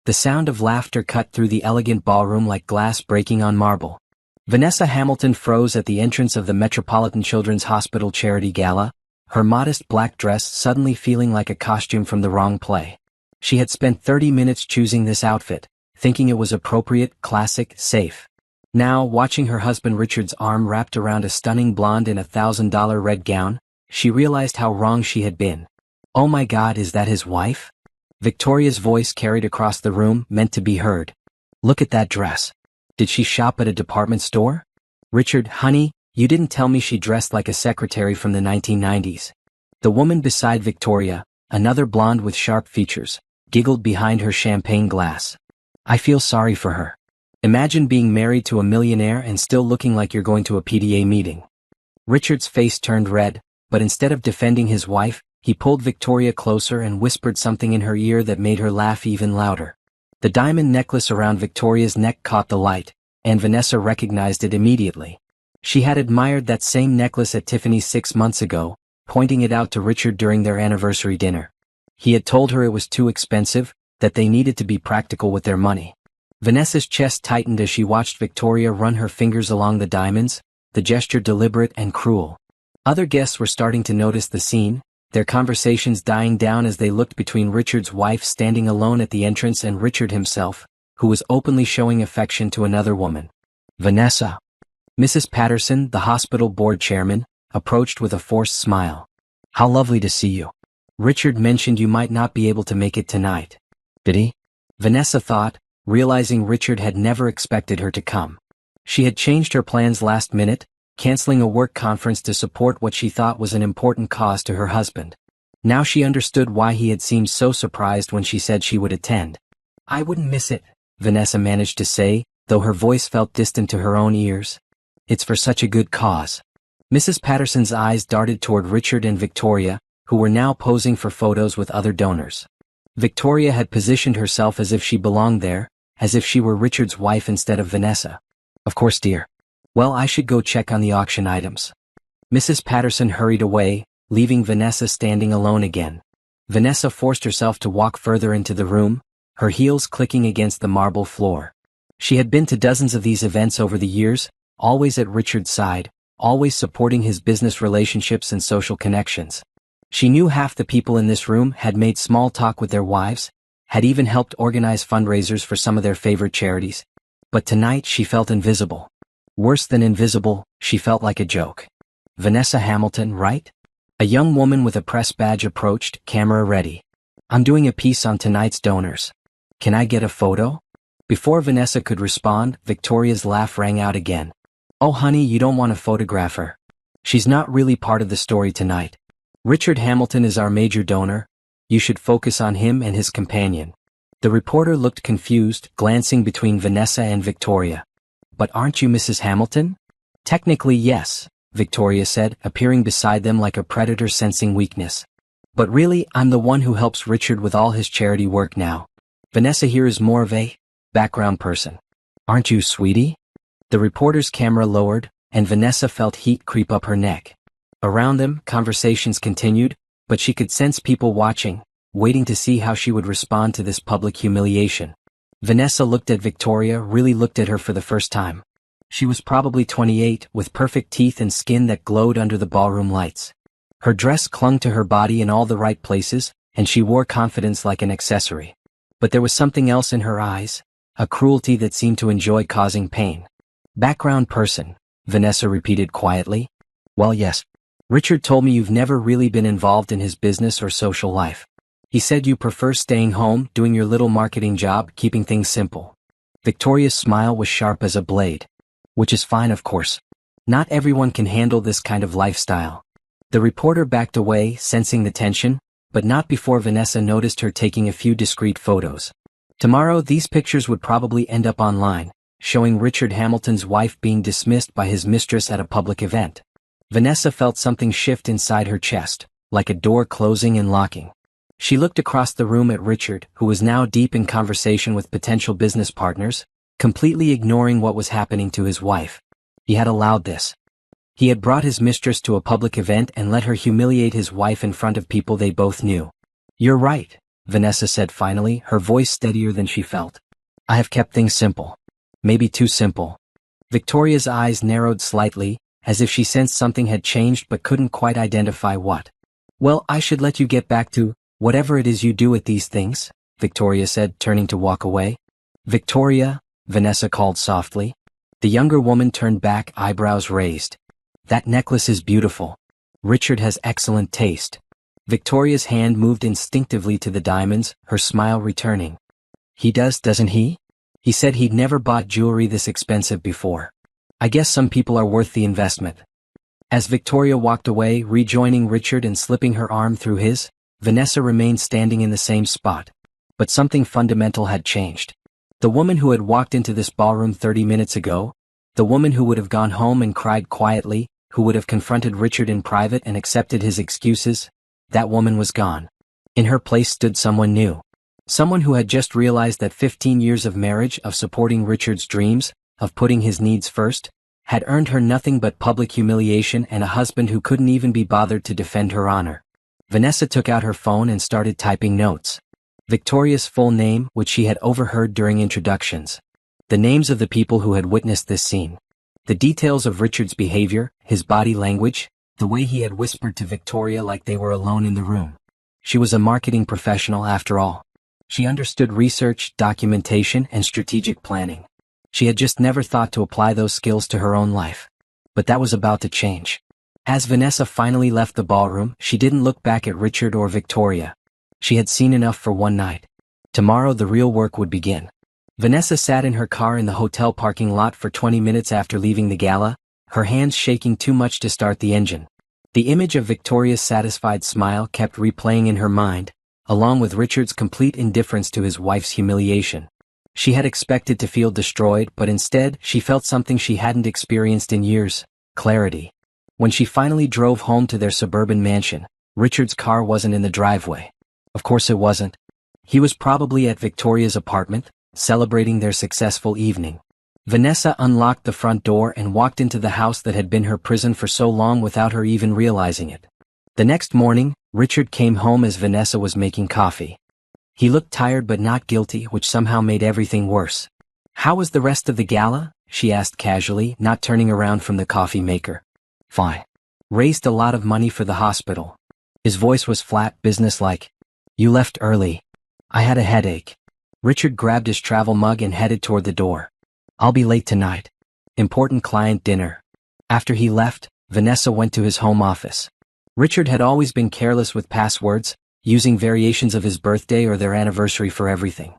The sound of laughter cut through the elegant ballroom like glass breaking on marble. Vanessa Hamilton froze at the entrance of the Metropolitan Children's Hospital Charity Gala, her modest black dress suddenly feeling like a costume from the wrong play. She had spent 30 minutes choosing this outfit, thinking it was appropriate, classic, safe. Now, watching her husband Richard's arm wrapped around a stunning blonde in a $1,000 red gown, she realized how wrong she had been. Oh my God, is that his wife? Victoria's voice carried across the room, meant to be heard. Look at that dress. Did she shop at a department store? Richard, honey, you didn't tell me she dressed like a secretary from the 1990s. The woman beside Victoria, another blonde with sharp features, giggled behind her champagne glass. I feel sorry for her. Imagine being married to a millionaire and still looking like you're going to a PTA meeting. Richard's face turned red, but instead of defending his wife, he pulled Victoria closer and whispered something in her ear that made her laugh even louder. The diamond necklace around Victoria's neck caught the light, and Vanessa recognized it immediately. She had admired that same necklace at Tiffany's 6 months ago, pointing it out to Richard during their anniversary dinner. He had told her it was too expensive, that they needed to be practical with their money. Vanessa's chest tightened as she watched Victoria run her fingers along the diamonds, the gesture deliberate and cruel. Other guests were starting to notice the scene, their conversations dying down as they looked between Richard's wife standing alone at the entrance and Richard himself, who was openly showing affection to another woman. Vanessa. Mrs. Patterson, the hospital board chairman, approached with a forced smile. How lovely to see you. Richard mentioned you might not be able to make it tonight. Did he? Vanessa thought, realizing Richard had never expected her to come. She had changed her plans last minute, canceling a work conference to support what she thought was an important cause to her husband. Now she understood why he had seemed so surprised when she said she would attend. I wouldn't miss it, Vanessa managed to say, though her voice felt distant to her own ears. It's for such a good cause. Mrs. Patterson's eyes darted toward Richard and Victoria, who were now posing for photos with other donors. Victoria had positioned herself as if she belonged there, as if she were Richard's wife instead of Vanessa. Of course, dear. Well, I should go check on the auction items. Mrs. Patterson hurried away, leaving Vanessa standing alone again. Vanessa forced herself to walk further into the room, her heels clicking against the marble floor. She had been to dozens of these events over the years, always at Richard's side, always supporting his business relationships and social connections. She knew half the people in this room had made small talk with their wives, had even helped organize fundraisers for some of their favorite charities. But tonight she felt invisible. Worse than invisible, she felt like a joke. Vanessa Hamilton, right? A young woman with a press badge approached, camera ready. I'm doing a piece on tonight's donors. Can I get a photo? Before Vanessa could respond, Victoria's laugh rang out again. Oh honey, you don't want to photograph her. She's not really part of the story tonight. Richard Hamilton is our major donor. You should focus on him and his companion. The reporter looked confused, glancing between Vanessa and Victoria. But aren't you Mrs. Hamilton? Technically yes, Victoria said, appearing beside them like a predator sensing weakness. But really, I'm the one who helps Richard with all his charity work now. Vanessa here is more of a background person. Aren't you, sweetie? The reporter's camera lowered, and Vanessa felt heat creep up her neck. Around them, conversations continued, but she could sense people watching, waiting to see how she would respond to this public humiliation. Vanessa looked at Victoria, really looked at her for the first time. She was probably 28, with perfect teeth and skin that glowed under the ballroom lights. Her dress clung to her body in all the right places, and she wore confidence like an accessory. But there was something else in her eyes, a cruelty that seemed to enjoy causing pain. Background person, Vanessa repeated quietly. Well, yes. Richard told me you've never really been involved in his business or social life. He said you prefer staying home, doing your little marketing job, keeping things simple. Victoria's smile was sharp as a blade. Which is fine, of course. Not everyone can handle this kind of lifestyle. The reporter backed away, sensing the tension, but not before Vanessa noticed her taking a few discreet photos. Tomorrow, these pictures would probably end up online, showing Richard Hamilton's wife being dismissed by his mistress at a public event. Vanessa felt something shift inside her chest, like a door closing and locking. She looked across the room at Richard, who was now deep in conversation with potential business partners, completely ignoring what was happening to his wife. He had allowed this. He had brought his mistress to a public event and let her humiliate his wife in front of people they both knew. You're right, Vanessa said finally, her voice steadier than she felt. I have kept things simple. Maybe too simple. Victoria's eyes narrowed slightly, as if she sensed something had changed but couldn't quite identify what. Well, I should let you get back to whatever it is you do with these things, Victoria said, turning to walk away. Victoria, Vanessa called softly. The younger woman turned back, eyebrows raised. That necklace is beautiful. Richard has excellent taste. Victoria's hand moved instinctively to the diamonds, her smile returning. He does, doesn't he? He said he'd never bought jewelry this expensive before. I guess some people are worth the investment. As Victoria walked away, rejoining Richard and slipping her arm through his, Vanessa remained standing in the same spot. But something fundamental had changed. The woman who had walked into this ballroom 30 minutes ago, the woman who would have gone home and cried quietly, who would have confronted Richard in private and accepted his excuses, that woman was gone. In her place stood someone new. Someone who had just realized that 15 years of marriage, of supporting Richard's dreams, of putting his needs first, had earned her nothing but public humiliation and a husband who couldn't even be bothered to defend her honor. Vanessa took out her phone and started typing notes. Victoria's full name, which she had overheard during introductions. The names of the people who had witnessed this scene. The details of Richard's behavior, his body language, the way he had whispered to Victoria like they were alone in the room. She was a marketing professional after all. She understood research, documentation, and strategic planning. She had just never thought to apply those skills to her own life. But that was about to change. As Vanessa finally left the ballroom, she didn't look back at Richard or Victoria. She had seen enough for one night. Tomorrow the real work would begin. Vanessa sat in her car in the hotel parking lot for 20 minutes after leaving the gala, her hands shaking too much to start the engine. The image of Victoria's satisfied smile kept replaying in her mind, along with Richard's complete indifference to his wife's humiliation. She had expected to feel destroyed, but instead she felt something she hadn't experienced in years: clarity. When she finally drove home to their suburban mansion, Richard's car wasn't in the driveway. Of course it wasn't. He was probably at Victoria's apartment, celebrating their successful evening. Vanessa unlocked the front door and walked into the house that had been her prison for so long without her even realizing it. The next morning, Richard came home as Vanessa was making coffee. He looked tired but not guilty, which somehow made everything worse. How was the rest of the gala? She asked casually, not turning around from the coffee maker. Fine. Raised a lot of money for the hospital. His voice was flat, businesslike. You left early. I had a headache. Richard grabbed his travel mug and headed toward the door. I'll be late tonight. Important client dinner. After he left, Vanessa went to his home office. Richard had always been careless with passwords, using variations of his birthday or their anniversary for everything.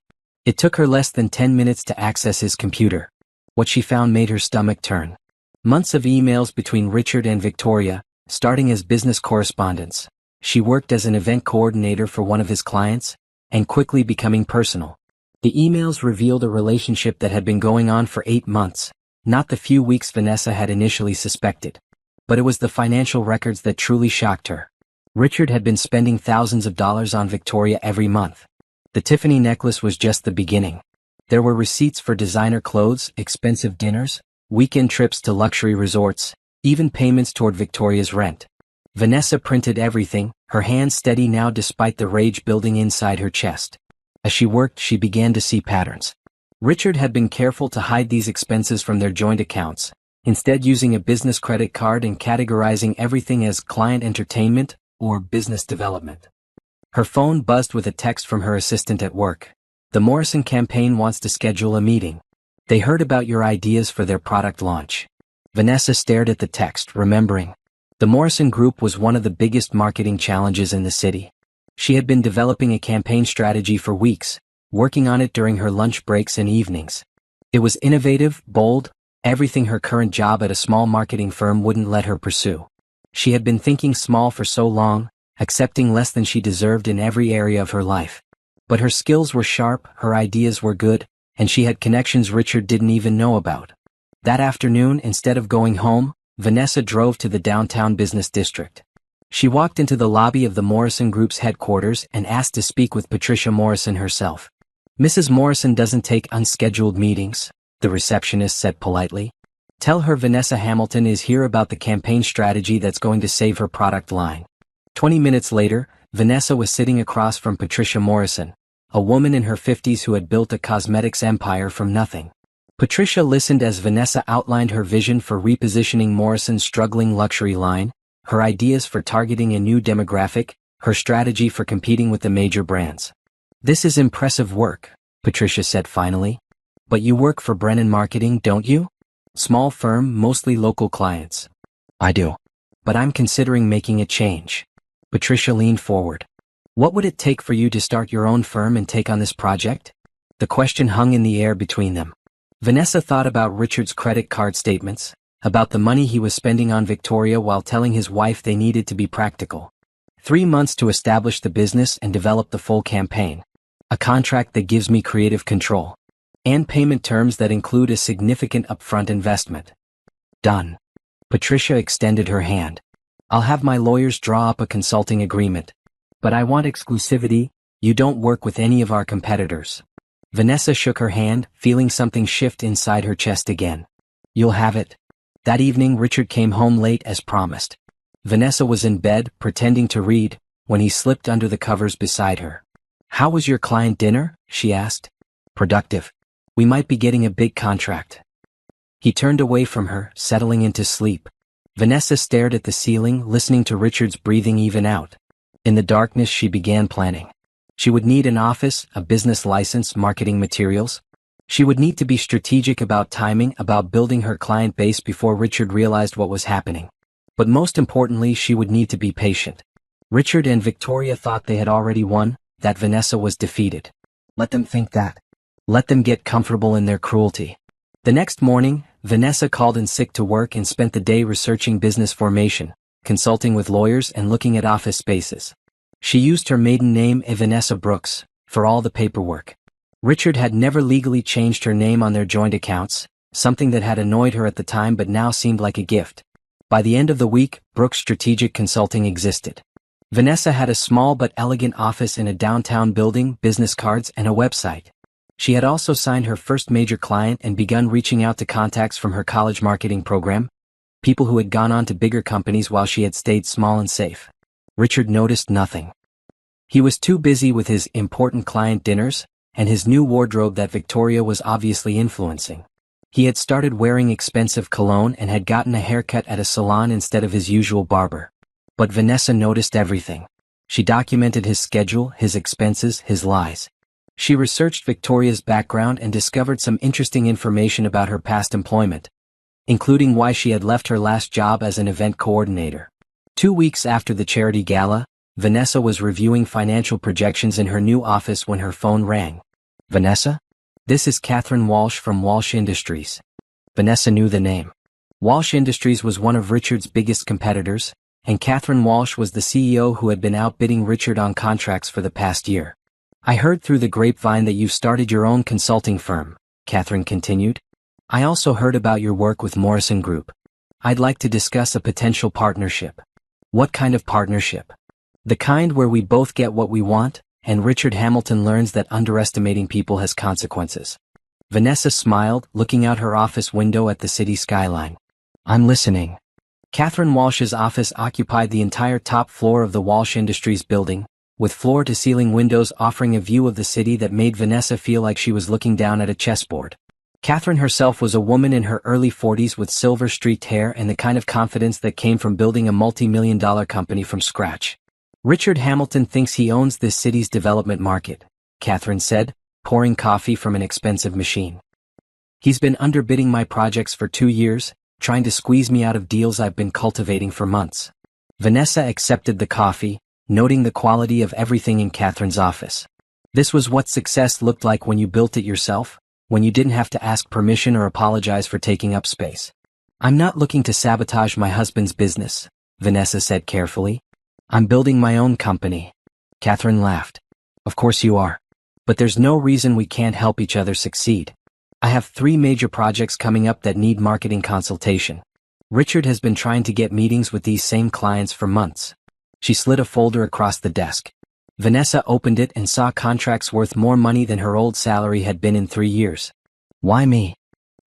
It took her less than 10 minutes to access his computer. What she found made her stomach turn. Months of emails between Richard and Victoria, starting as business correspondents. She worked as an event coordinator for one of his clients, and quickly becoming personal. The emails revealed a relationship that had been going on for 8 months, not the few weeks Vanessa had initially suspected. But it was the financial records that truly shocked her. Richard had been spending thousands of dollars on Victoria every month. The Tiffany necklace was just the beginning. There were receipts for designer clothes, expensive dinners, weekend trips to luxury resorts, even payments toward Victoria's rent. Vanessa printed everything, her hands steady now despite the rage building inside her chest. As she worked, she began to see patterns. Richard had been careful to hide these expenses from their joint accounts, instead using a business credit card and categorizing everything as client entertainment or business development. Her phone buzzed with a text from her assistant at work. The Morrison campaign wants to schedule a meeting. They heard about your ideas for their product launch. Vanessa stared at the text, remembering. The Morrison Group was one of the biggest marketing challenges in the city. She had been developing a campaign strategy for weeks, working on it during her lunch breaks and evenings. It was innovative, bold, everything her current job at a small marketing firm wouldn't let her pursue. She had been thinking small for so long, accepting less than she deserved in every area of her life. But her skills were sharp, her ideas were good, and she had connections Richard didn't even know about. That afternoon, instead of going home, Vanessa drove to the downtown business district. She walked into the lobby of the Morrison Group's headquarters and asked to speak with Patricia Morrison herself. Mrs. Morrison doesn't take unscheduled meetings, the receptionist said politely. Tell her Vanessa Hamilton is here about the campaign strategy that's going to save her product line. 20 minutes later, Vanessa was sitting across from Patricia Morrison, a woman in her 50s who had built a cosmetics empire from nothing. Patricia listened as Vanessa outlined her vision for repositioning Morrison's struggling luxury line, her ideas for targeting a new demographic, her strategy for competing with the major brands. "This is impressive work," Patricia said finally. "But you work for Brennan Marketing, don't you? Small firm, mostly local clients." "I do. But I'm considering making a change." Patricia leaned forward. "What would it take for you to start your own firm and take on this project?" The question hung in the air between them. Vanessa thought about Richard's credit card statements, about the money he was spending on Victoria while telling his wife they needed to be practical. 3 months to establish the business and develop the full campaign. A contract that gives me creative control. And payment terms that include a significant upfront investment. Done. Patricia extended her hand. "I'll have my lawyers draw up a consulting agreement. But I want exclusivity. You don't work with any of our competitors." Vanessa shook her hand, feeling something shift inside her chest again. "You'll have it." That evening Richard came home late as promised. Vanessa was in bed, pretending to read, when he slipped under the covers beside her. "How was your client dinner?" she asked. "Productive. We might be getting a big contract." He turned away from her, settling into sleep. Vanessa stared at the ceiling, listening to Richard's breathing even out. In the darkness she began planning. She would need an office, a business license, marketing materials. She would need to be strategic about timing, about building her client base before Richard realized what was happening. But most importantly, she would need to be patient. Richard and Victoria thought they had already won, that Vanessa was defeated. Let them think that. Let them get comfortable in their cruelty. The next morning, Vanessa called in sick to work and spent the day researching business formation, consulting with lawyers and looking at office spaces. She used her maiden name, Vanessa Brooks, for all the paperwork. Richard had never legally changed her name on their joint accounts, something that had annoyed her at the time but now seemed like a gift. By the end of the week, Brooks Strategic Consulting existed. Vanessa had a small but elegant office in a downtown building, business cards, and a website. She had also signed her first major client and begun reaching out to contacts from her college marketing program, people who had gone on to bigger companies while she had stayed small and safe. Richard noticed nothing. He was too busy with his important client dinners and his new wardrobe that Victoria was obviously influencing. He had started wearing expensive cologne and had gotten a haircut at a salon instead of his usual barber. But Vanessa noticed everything. She documented his schedule, his expenses, his lies. She researched Victoria's background and discovered some interesting information about her past employment, including why she had left her last job as an event coordinator. 2 weeks after the charity gala, Vanessa was reviewing financial projections in her new office when her phone rang. "Vanessa? This is Catherine Walsh from Walsh Industries." Vanessa knew the name. Walsh Industries was one of Richard's biggest competitors, and Catherine Walsh was the CEO who had been outbidding Richard on contracts for the past year. "I heard through the grapevine that you've started your own consulting firm," Catherine continued. "I also heard about your work with Morrison Group. I'd like to discuss a potential partnership." "What kind of partnership?" "The kind where we both get what we want, and Richard Hamilton learns that underestimating people has consequences." Vanessa smiled, looking out her office window at the city skyline. "I'm listening." Catherine Walsh's office occupied the entire top floor of the Walsh Industries building, with floor-to-ceiling windows offering a view of the city that made Vanessa feel like she was looking down at a chessboard. Catherine herself was a woman in her early 40s with silver-streaked hair and the kind of confidence that came from building a multi-million-dollar company from scratch. "Richard Hamilton thinks he owns this city's development market," Catherine said, pouring coffee from an expensive machine. "He's been underbidding my projects for 2 years, trying to squeeze me out of deals I've been cultivating for months." Vanessa accepted the coffee, noting the quality of everything in Catherine's office. This was what success looked like when you built it yourself, when you didn't have to ask permission or apologize for taking up space. "I'm not looking to sabotage my husband's business," Vanessa said carefully. "I'm building my own company." Catherine laughed. "Of course you are. But there's no reason we can't help each other succeed. I have 3 major projects coming up that need marketing consultation. Richard has been trying to get meetings with these same clients for months." She slid a folder across the desk. Vanessa opened it and saw contracts worth more money than her old salary had been in 3 years. "Why me?"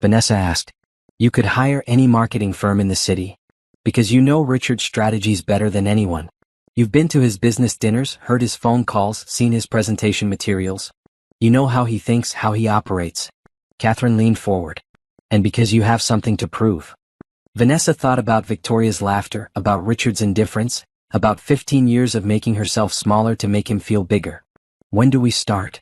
Vanessa asked. "You could hire any marketing firm in the city. Because you know Richard's strategies better than anyone. You've been to his business dinners, heard his phone calls, seen his presentation materials. You know how he thinks, how he operates. Catherine leaned forward. And because you have something to prove. Vanessa thought about Victoria's laughter, about Richard's indifference, about 15 years of making herself smaller to make him feel bigger. When do we start?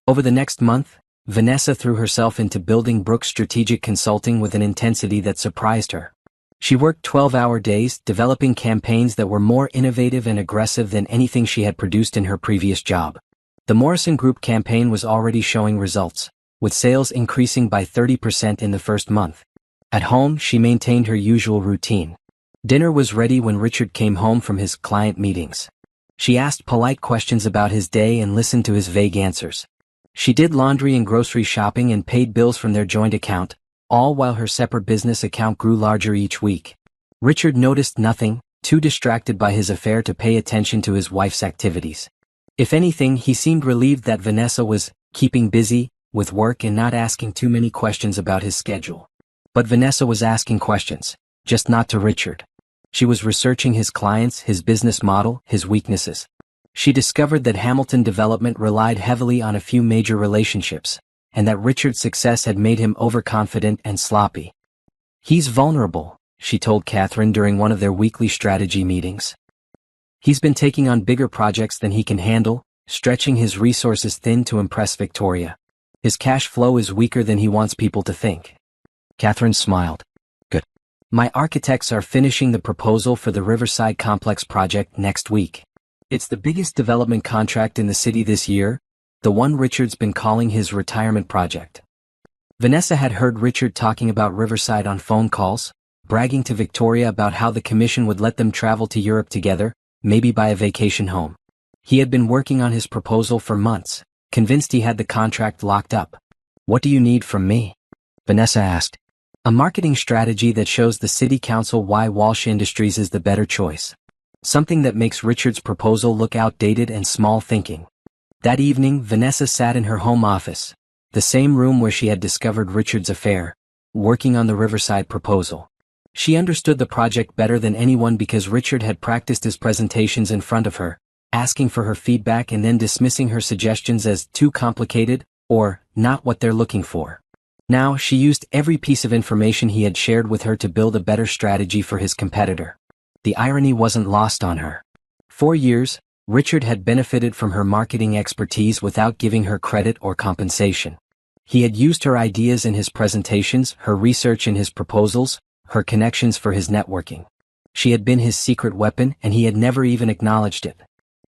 Over the next month, Vanessa threw herself into building Brooks Strategic Consulting with an intensity that surprised her. She worked 12-hour days, developing campaigns that were more innovative and aggressive than anything she had produced in her previous job. The Morrison Group campaign was already showing results, with sales increasing by 30% in the first month. At home, she maintained her usual routine. Dinner was ready when Richard came home from his client meetings. She asked polite questions about his day and listened to his vague answers. She did laundry and grocery shopping and paid bills from their joint account, all while her separate business account grew larger each week. Richard noticed nothing, too distracted by his affair to pay attention to his wife's activities. If anything, he seemed relieved that Vanessa was keeping busy with work and not asking too many questions about his schedule. But Vanessa was asking questions, just not to Richard. She was researching his clients, his business model, his weaknesses. She discovered that Hamilton Development relied heavily on a few major relationships, and that Richard's success had made him overconfident and sloppy. He's vulnerable, she told Catherine during one of their weekly strategy meetings. He's been taking on bigger projects than he can handle, stretching his resources thin to impress Victoria. His cash flow is weaker than he wants people to think. Catherine smiled. Good. My architects are finishing the proposal for the Riverside Complex project next week. It's the biggest development contract in the city this year, the one Richard's been calling his retirement project. Vanessa had heard Richard talking about Riverside on phone calls, bragging to Victoria about how the commission would let them travel to Europe together, maybe buy a vacation home. He had been working on his proposal for months, convinced he had the contract locked up. What do you need from me? Vanessa asked. A marketing strategy that shows the city council why Walsh Industries is the better choice. Something that makes Richard's proposal look outdated and small thinking. That evening, Vanessa sat in her home office, the same room where she had discovered Richard's affair, working on the Riverside proposal. She understood the project better than anyone because Richard had practiced his presentations in front of her, asking for her feedback and then dismissing her suggestions as too complicated, or not what they're looking for. Now, she used every piece of information he had shared with her to build a better strategy for his competitor. The irony wasn't lost on her. For years, Richard had benefited from her marketing expertise without giving her credit or compensation. He had used her ideas in his presentations, her research in his proposals, her connections for his networking. She had been his secret weapon and he had never even acknowledged it.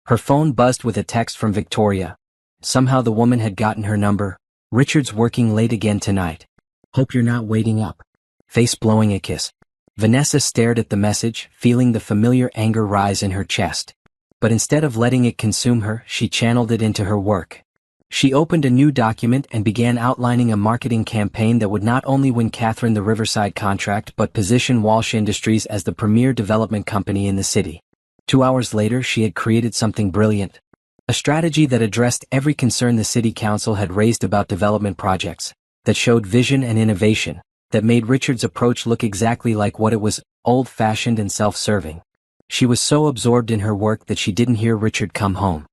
Her phone buzzed with a text from Victoria. Somehow the woman had gotten her number. Richard's working late again tonight. Hope you're not waiting up. Face blowing a kiss. Vanessa stared at the message, feeling the familiar anger rise in her chest. But instead of letting it consume her, she channeled it into her work. She opened a new document and began outlining a marketing campaign that would not only win Catherine the Riverside contract but position Walsh Industries as the premier development company in the city. 2 hours later, she had created something brilliant. A strategy that addressed every concern the city council had raised about development projects, that showed vision and innovation, that made Richard's approach look exactly like what it was, old-fashioned and self-serving. She was so absorbed in her work that she didn't hear Richard come home.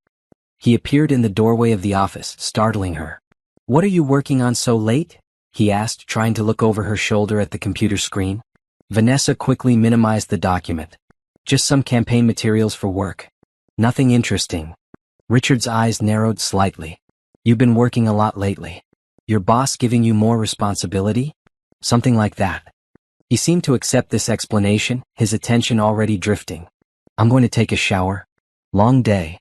He appeared in the doorway of the office, startling her. "What are you working on so late?" he asked, trying to look over her shoulder at the computer screen. Vanessa quickly minimized the document. "Just some campaign materials for work. Nothing interesting." Richard's eyes narrowed slightly. "You've been working a lot lately. Your boss giving you more responsibility?" Something like that. He seemed to accept this explanation, his attention already drifting. "I'm going to take a shower. Long day."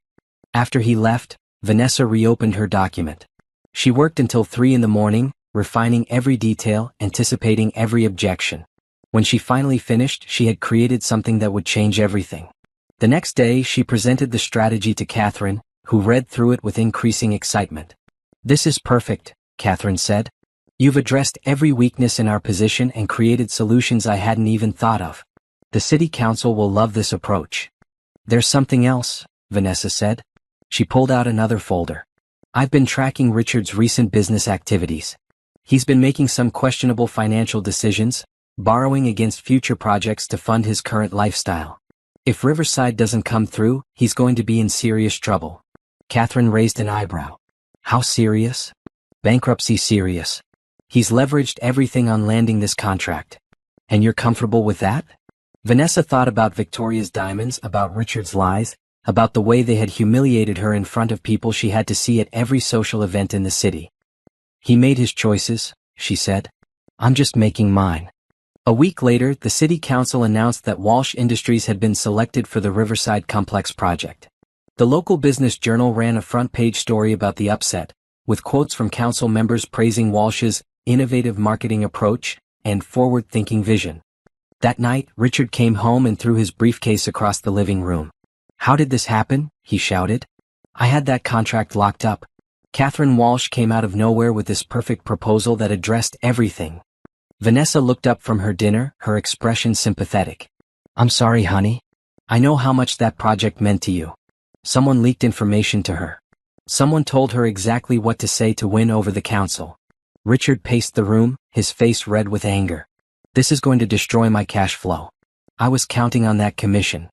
After he left, Vanessa reopened her document. She worked until 3 in the morning, refining every detail, anticipating every objection. When she finally finished, she had created something that would change everything. The next day, she presented the strategy to Catherine, who read through it with increasing excitement. "This is perfect," Catherine said. "You've addressed every weakness in our position and created solutions I hadn't even thought of. The city council will love this approach." "There's something else," Vanessa said. She pulled out another folder. "I've been tracking Richard's recent business activities. He's been making some questionable financial decisions, borrowing against future projects to fund his current lifestyle. If Riverside doesn't come through, he's going to be in serious trouble. Catherine raised an eyebrow. How serious? Bankruptcy serious. He's leveraged everything on landing this contract. And you're comfortable with that? Vanessa thought about Victoria's diamonds, about Richard's lies, about the way they had humiliated her in front of people she had to see at every social event in the city. He made his choices, she said. I'm just making mine. A week later, the city council announced that Walsh Industries had been selected for the Riverside Complex project. The local business journal ran a front-page story about the upset, with quotes from council members praising Walsh's innovative marketing approach and forward-thinking vision. That night, Richard came home and threw his briefcase across the living room. How did this happen? He shouted. I had that contract locked up. Catherine Walsh came out of nowhere with this perfect proposal that addressed everything. Vanessa looked up from her dinner, her expression sympathetic. I'm sorry, honey. I know how much that project meant to you. Someone leaked information to her. Someone told her exactly what to say to win over the council. Richard paced the room, his face red with anger. This is going to destroy my cash flow. I was counting on that commission.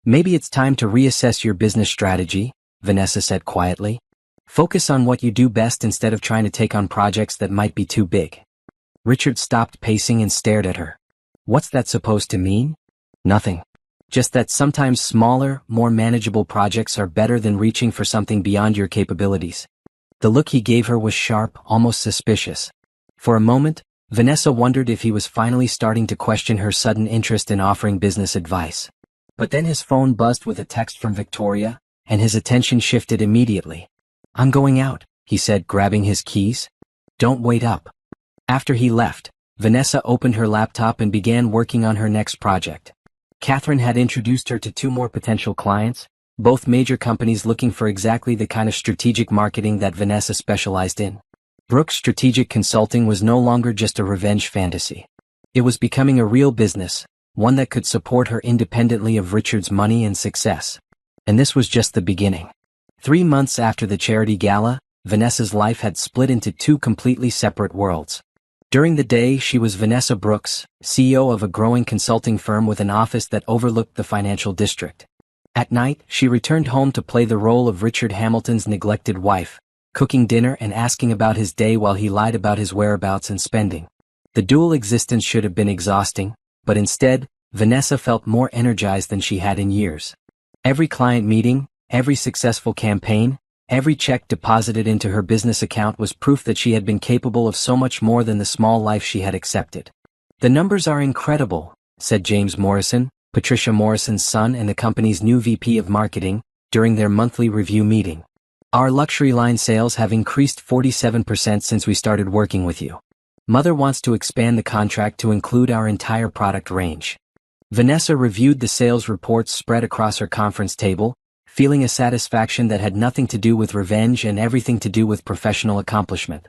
Maybe it's time to reassess your business strategy, Vanessa said quietly. Focus on what you do best instead of trying to take on projects that might be too big. Richard stopped pacing and stared at her. What's that supposed to mean? Nothing. Just that sometimes smaller, more manageable projects are better than reaching for something beyond your capabilities. The look he gave her was sharp, almost suspicious. For a moment, Vanessa wondered if he was finally starting to question her sudden interest in offering business advice. But then his phone buzzed with a text from Victoria, and his attention shifted immediately. I'm going out, he said, grabbing his keys. Don't wait up. After he left, Vanessa opened her laptop and began working on her next project. Catherine had introduced her to 2 more potential clients, both major companies looking for exactly the kind of strategic marketing that Vanessa specialized in. Brooks Strategic Consulting was no longer just a revenge fantasy. It was becoming a real business, one that could support her independently of Richard's money and success. And this was just the beginning. 3 months after the charity gala, Vanessa's life had split into 2 completely separate worlds. During the day, she was Vanessa Brooks, CEO of a growing consulting firm with an office that overlooked the financial district. At night, she returned home to play the role of Richard Hamilton's neglected wife, cooking dinner and asking about his day while he lied about his whereabouts and spending. The dual existence should have been exhausting, but instead, Vanessa felt more energized than she had in years. Every client meeting, every successful campaign, every check deposited into her business account was proof that she had been capable of so much more than the small life she had accepted. The numbers are incredible, said James Morrison, Patricia Morrison's son and the company's new VP of marketing, during their monthly review meeting. Our luxury line sales have increased 47% since we started working with you. Mother wants to expand the contract to include our entire product range. Vanessa reviewed the sales reports spread across her conference table, feeling a satisfaction that had nothing to do with revenge and everything to do with professional accomplishment.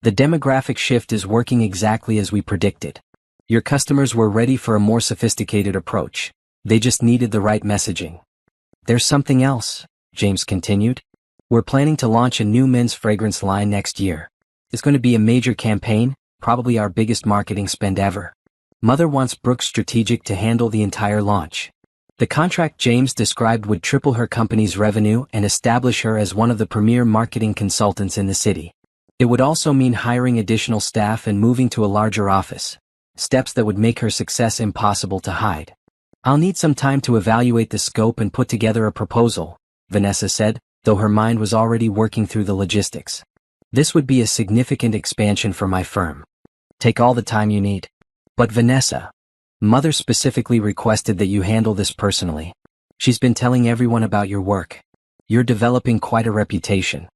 The demographic shift is working exactly as we predicted. Your customers were ready for a more sophisticated approach. They just needed the right messaging. There's something else, James continued. We're planning to launch a new men's fragrance line next year. It's going to be a major campaign, probably our biggest marketing spend ever. Mother wants Brooks Strategic to handle the entire launch. The contract James described would triple her company's revenue and establish her as one of the premier marketing consultants in the city. It would also mean hiring additional staff and moving to a larger office, steps that would make her success impossible to hide. I'll need some time to evaluate the scope and put together a proposal, Vanessa said, though her mind was already working through the logistics. This would be a significant expansion for my firm. Take all the time you need. But Vanessa, Mother specifically requested that you handle this personally. She's been telling everyone about your work. You're developing quite a reputation.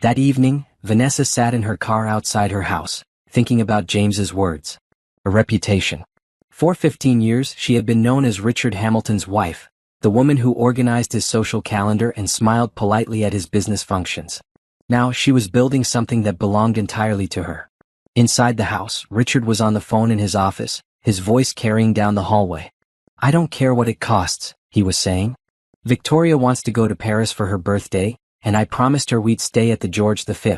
That evening, Vanessa sat in her car outside her house, thinking about James's words. A reputation. For 15 years, she had been known as Richard Hamilton's wife, the woman who organized his social calendar and smiled politely at his business functions. Now she was building something that belonged entirely to her. Inside the house, Richard was on the phone in his office, his voice carrying down the hallway. I don't care what it costs, he was saying. Victoria wants to go to Paris for her birthday, and I promised her we'd stay at the George V.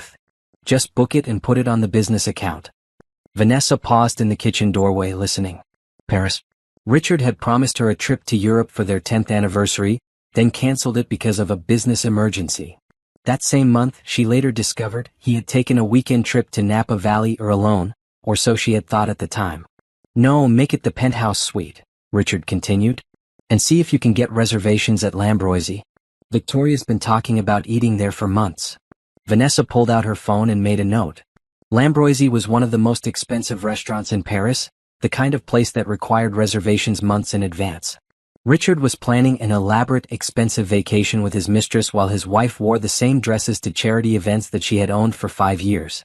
Just book it and put it on the business account. Vanessa paused in the kitchen doorway listening. Paris? Richard had promised her a trip to Europe for their 10th anniversary, then cancelled it because of a business emergency. That same month, she later discovered, he had taken a weekend trip to Napa Valley alone, or so she had thought at the time. "No, make it the penthouse suite," Richard continued. "And see if you can get reservations at Lambroisi. Victoria's been talking about eating there for months." Vanessa pulled out her phone and made a note. Lambroisi was one of the most expensive restaurants in Paris, the kind of place that required reservations months in advance. Richard was planning an elaborate, expensive vacation with his mistress while his wife wore the same dresses to charity events that she had owned for 5 years.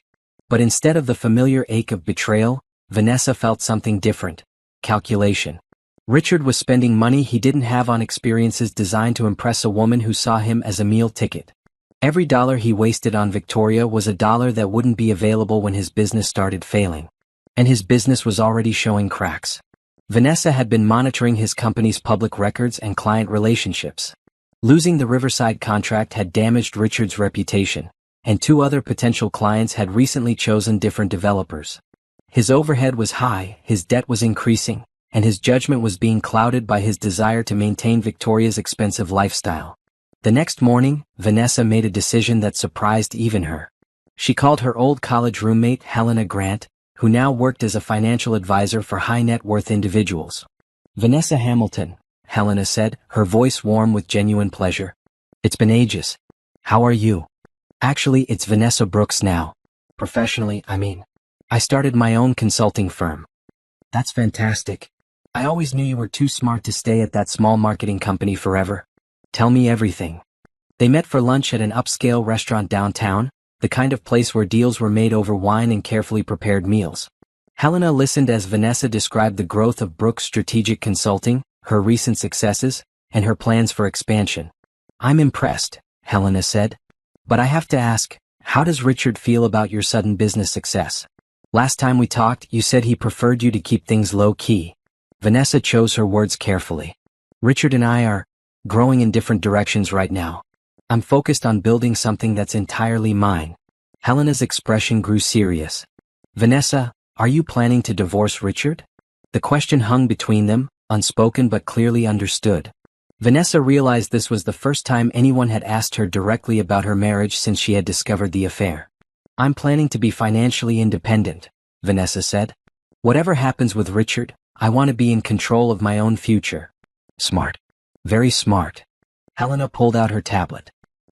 But instead of the familiar ache of betrayal, Vanessa felt something different: calculation. Richard was spending money he didn't have on experiences designed to impress a woman who saw him as a meal ticket. Every dollar he wasted on Victoria was a dollar that wouldn't be available when his business started failing. And his business was already showing cracks. Vanessa had been monitoring his company's public records and client relationships. Losing the Riverside contract had damaged Richard's reputation, and 2 other potential clients had recently chosen different developers. His overhead was high, his debt was increasing, and his judgment was being clouded by his desire to maintain Victoria's expensive lifestyle. The next morning, Vanessa made a decision that surprised even her. She called her old college roommate Helena Grant, who now worked as a financial advisor for high-net-worth individuals. "Vanessa Hamilton," Helena said, her voice warm with genuine pleasure. "It's been ages. How are you?" "Actually, it's Vanessa Brooks now. Professionally, I mean. I started my own consulting firm." "That's fantastic. I always knew you were too smart to stay at that small marketing company forever. Tell me everything." They met for lunch at an upscale restaurant downtown, the kind of place where deals were made over wine and carefully prepared meals. Helena listened as Vanessa described the growth of Brooks Strategic Consulting, her recent successes, and her plans for expansion. "I'm impressed," Helena said. "But I have to ask, how does Richard feel about your sudden business success? Last time we talked, you said he preferred you to keep things low-key." Vanessa chose her words carefully. "Richard and I are growing in different directions right now. I'm focused on building something that's entirely mine." Helena's expression grew serious. "Vanessa, are you planning to divorce Richard?" The question hung between them, unspoken but clearly understood. Vanessa realized this was the first time anyone had asked her directly about her marriage since she had discovered the affair. "I'm planning to be financially independent," Vanessa said. "Whatever happens with Richard, I want to be in control of my own future." "Smart. Very smart." Helena pulled out her tablet.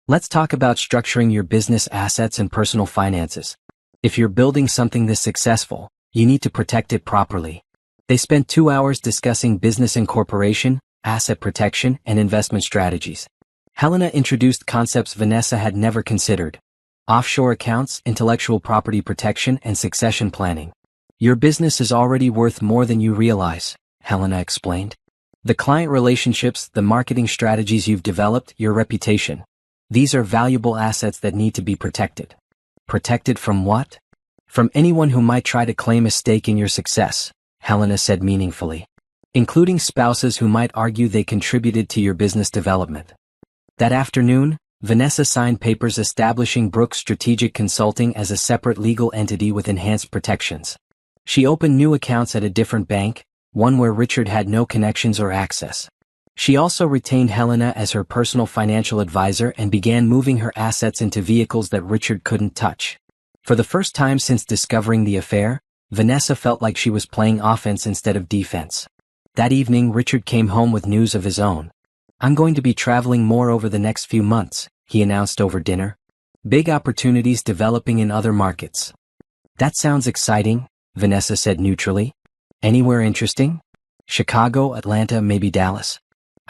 "Let's talk about structuring your business assets and personal finances. If you're building something this successful, you need to protect it properly." They spent 2 hours discussing business incorporation, asset protection, and investment strategies. Helena introduced concepts Vanessa had never considered: offshore accounts, intellectual property protection, and succession planning. "Your business is already worth more than you realize," Helena explained. "The client relationships, the marketing strategies you've developed, your reputation. These are valuable assets that need to be protected." "Protected from what?" "From anyone who might try to claim a stake in your success," Helena said meaningfully. "Including spouses who might argue they contributed to your business development." That afternoon, Vanessa signed papers establishing Brooks Strategic Consulting as a separate legal entity with enhanced protections. She opened new accounts at a different bank, one where Richard had no connections or access. She also retained Helena as her personal financial advisor and began moving her assets into vehicles that Richard couldn't touch. For the first time since discovering the affair, Vanessa felt like she was playing offense instead of defense. That evening, Richard came home with news of his own. "I'm going to be traveling more over the next few months," he announced over dinner. "Big opportunities developing in other markets." "That sounds exciting," Vanessa said neutrally. "Anywhere interesting?" "Chicago, Atlanta, maybe Dallas.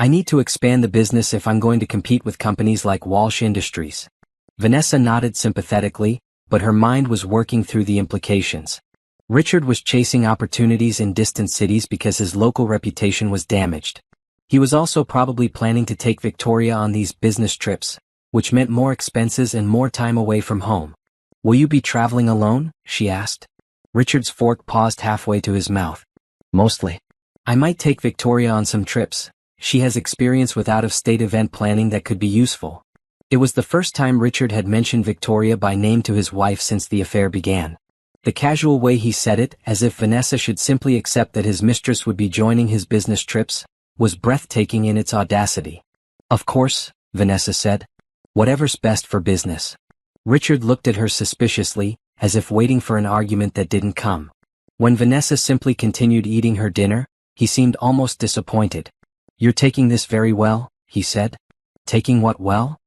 I need to expand the business if I'm going to compete with companies like Walsh Industries." Vanessa nodded sympathetically, but her mind was working through the implications. Richard was chasing opportunities in distant cities because his local reputation was damaged. He was also probably planning to take Victoria on these business trips, which meant more expenses and more time away from home. "Will you be traveling alone?" she asked. Richard's fork paused halfway to his mouth. "Mostly. I might take Victoria on some trips. She has experience with out-of-state event planning that could be useful." It was the first time Richard had mentioned Victoria by name to his wife since the affair began. The casual way he said it, as if Vanessa should simply accept that his mistress would be joining his business trips, was breathtaking in its audacity. Of course, Vanessa said. Whatever's best for business. Richard looked at her suspiciously, as if waiting for an argument that didn't come. When Vanessa simply continued eating her dinner, he seemed almost disappointed. "You're taking this very well," he said. "Taking what well?"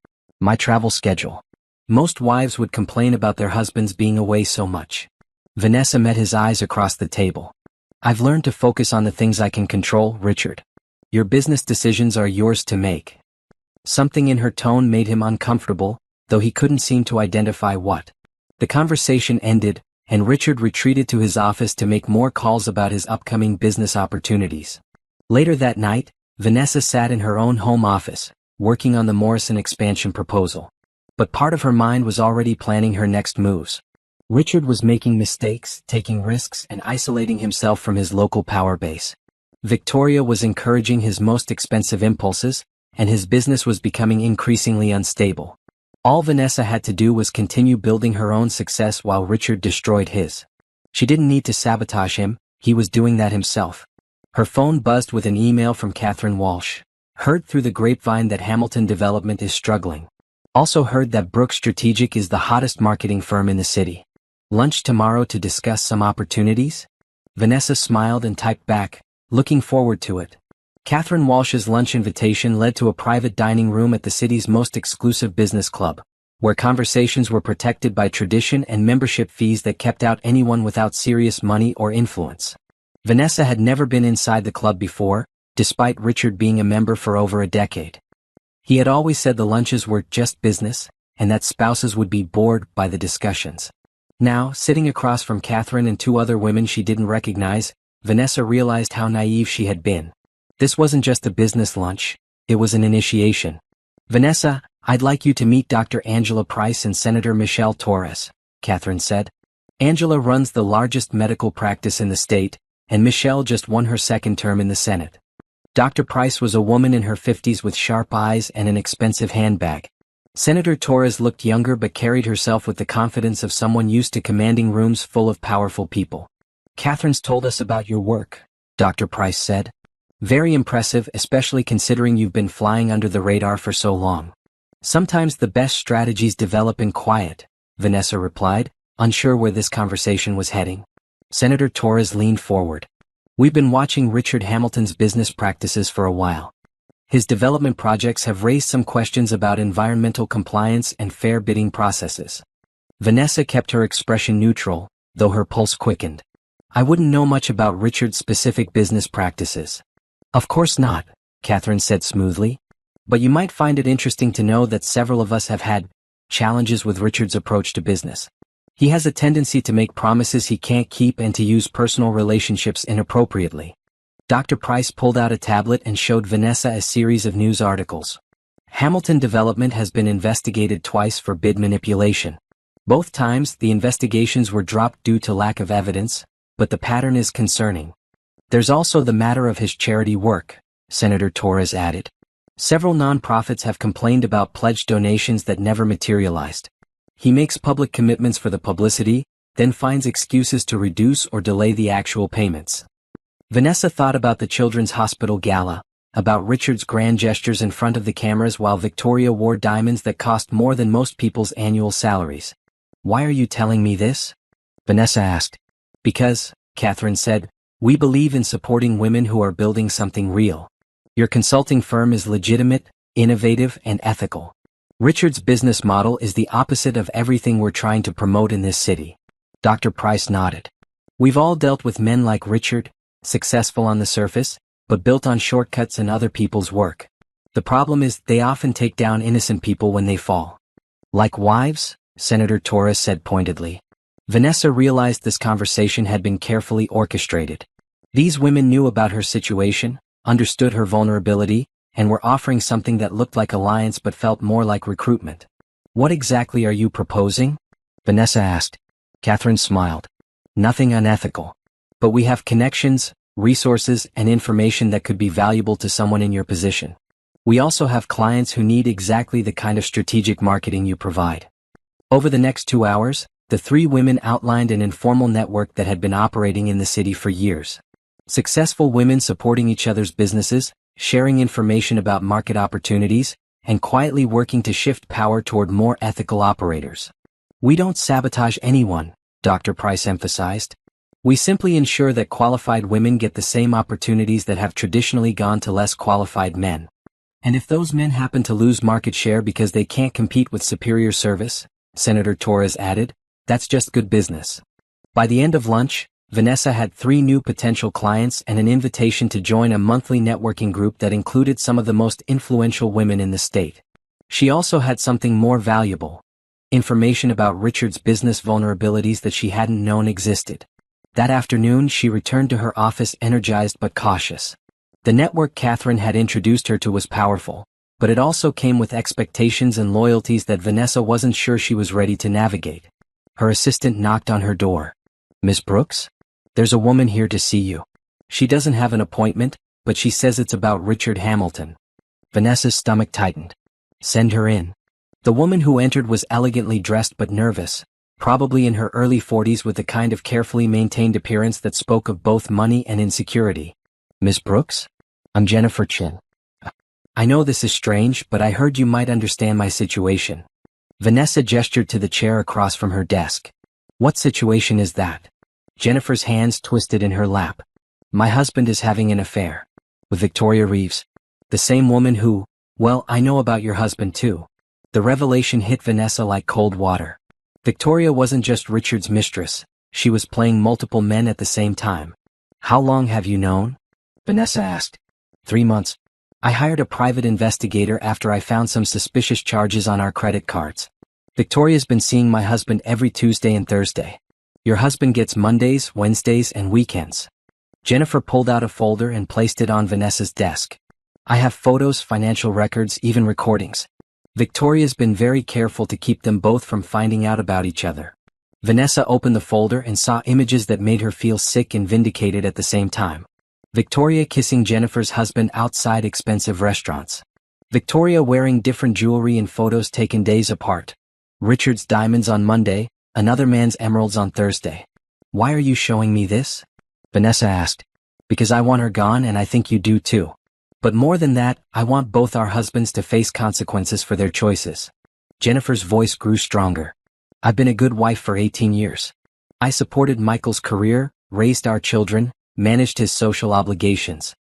"My travel schedule." Most wives would complain about their husbands being away so much. Vanessa met his eyes across the table. "I've learned to focus on the things I can control, Richard. Your business decisions are yours to make." Something in her tone made him uncomfortable, though he couldn't seem to identify what. The conversation ended, and Richard retreated to his office to make more calls about his upcoming business opportunities. Later that night, Vanessa sat in her own home office, working on the Morrison expansion proposal. But part of her mind was already planning her next moves. Richard was making mistakes, taking risks, and isolating himself from his local power base. Victoria was encouraging his most expensive impulses, and his business was becoming increasingly unstable. All Vanessa had to do was continue building her own success while Richard destroyed his. She didn't need to sabotage him, he was doing that himself. Her phone buzzed with an email from Catherine Walsh. "Heard through the grapevine that Hamilton Development is struggling. Also heard that Brooks Strategic is the hottest marketing firm in the city. Lunch tomorrow to discuss some opportunities?" Vanessa smiled and typed back, "Looking forward to it." Catherine Walsh's lunch invitation led to a private dining room at the city's most exclusive business club, where conversations were protected by tradition and membership fees that kept out anyone without serious money or influence. Vanessa had never been inside the club before, despite Richard being a member for over a decade. He had always said the lunches were just business, and that spouses would be bored by the discussions. Now, sitting across from Catherine and two other women she didn't recognize, Vanessa realized how naive she had been. This wasn't just a business lunch, it was an initiation. "Vanessa, I'd like you to meet Dr. Angela Price and Senator Michelle Torres," Catherine said. Angela runs the largest medical practice in the state, and Michelle just won her second term in the Senate. Dr. Price was a woman in her 50s with sharp eyes and an expensive handbag. Senator Torres looked younger but carried herself with the confidence of someone used to commanding rooms full of powerful people. "Catherine's told us about your work," Dr. Price said. "Very impressive, especially considering you've been flying under the radar for so long." "Sometimes the best strategies develop in quiet," Vanessa replied, unsure where this conversation was heading. Senator Torres leaned forward. "We've been watching Richard Hamilton's business practices for a while. His development projects have raised some questions about environmental compliance and fair bidding processes." Vanessa kept her expression neutral, though her pulse quickened. "I wouldn't know much about Richard's specific business practices." "Of course not," Catherine said smoothly. "But you might find it interesting to know that several of us have had challenges with Richard's approach to business. He has a tendency to make promises he can't keep and to use personal relationships inappropriately." Dr. Price pulled out a tablet and showed Vanessa a series of news articles. "Hamilton Development has been investigated twice for bid manipulation. Both times, the investigations were dropped due to lack of evidence, but the pattern is concerning. There's also the matter of his charity work," Senator Torres added. "Several nonprofits have complained about pledged donations that never materialized. He makes public commitments for the publicity, then finds excuses to reduce or delay the actual payments." Vanessa thought about the Children's Hospital Gala, about Richard's grand gestures in front of the cameras while Victoria wore diamonds that cost more than most people's annual salaries. "Why are you telling me this?" Vanessa asked. "Because," Catherine said, "we believe in supporting women who are building something real. Your consulting firm is legitimate, innovative, and ethical. Richard's business model is the opposite of everything we're trying to promote in this city." Dr. Price nodded. "We've all dealt with men like Richard, successful on the surface, but built on shortcuts and other people's work. The problem is they often take down innocent people when they fall." "Like wives?" Senator Torres said pointedly. Vanessa realized this conversation had been carefully orchestrated. These women knew about her situation, understood her vulnerability, and were offering something that looked like alliance but felt more like recruitment. "What exactly are you proposing?" Vanessa asked. Catherine smiled. "Nothing unethical. But we have connections, resources, and information that could be valuable to someone in your position. We also have clients who need exactly the kind of strategic marketing you provide. Over the next 2 hours, The three women outlined an informal network that had been operating in the city for years. Successful women supporting each other's businesses, sharing information about market opportunities, and quietly working to shift power toward more ethical operators. "We don't sabotage anyone," Dr. Price emphasized. "We simply ensure that qualified women get the same opportunities that have traditionally gone to less qualified men. And if those men happen to lose market share because they can't compete with superior service," Senator Torres added, "that's just good business." By the end of lunch, Vanessa had 3 new potential clients and an invitation to join a monthly networking group that included some of the most influential women in the state. She also had something more valuable: information about Richard's business vulnerabilities that she hadn't known existed. That afternoon she returned to her office energized but cautious. The network Catherine had introduced her to was powerful, but it also came with expectations and loyalties that Vanessa wasn't sure she was ready to navigate. Her assistant knocked on her door. "Miss Brooks? There's a woman here to see you. She doesn't have an appointment, but she says it's about Richard Hamilton." Vanessa's stomach tightened. "Send her in." The woman who entered was elegantly dressed but nervous, probably in her early 40s with the kind of carefully maintained appearance that spoke of both money and insecurity. "Miss Brooks? I'm Jennifer Chin. I know this is strange, but I heard you might understand my situation." Vanessa gestured to the chair across from her desk. "What situation is that?" Jennifer's hands twisted in her lap. "My husband is having an affair. With Victoria Reeves. The same woman who, well, I know about your husband too." The revelation hit Vanessa like cold water. Victoria wasn't just Richard's mistress, she was playing multiple men at the same time. "How long have you known?" Vanessa asked. 3 months. I hired a private investigator after I found some suspicious charges on our credit cards. Victoria's been seeing my husband every Tuesday and Thursday. Your husband gets Mondays, Wednesdays, and weekends. Jennifer pulled out a folder and placed it on Vanessa's desk. "I have photos, financial records, even recordings. Victoria's been very careful to keep them both from finding out about each other." Vanessa opened the folder and saw images that made her feel sick and vindicated at the same time. Victoria kissing Jennifer's husband outside expensive restaurants. Victoria wearing different jewelry in photos taken days apart. Richard's diamonds on Monday, another man's emeralds on Thursday. "Why are you showing me this?" Vanessa asked. "Because I want her gone and I think you do too. But more than that, I want both our husbands to face consequences for their choices." Jennifer's voice grew stronger. "I've been a good wife for 18 years. I supported Michael's career, raised our children, managed his social obligations.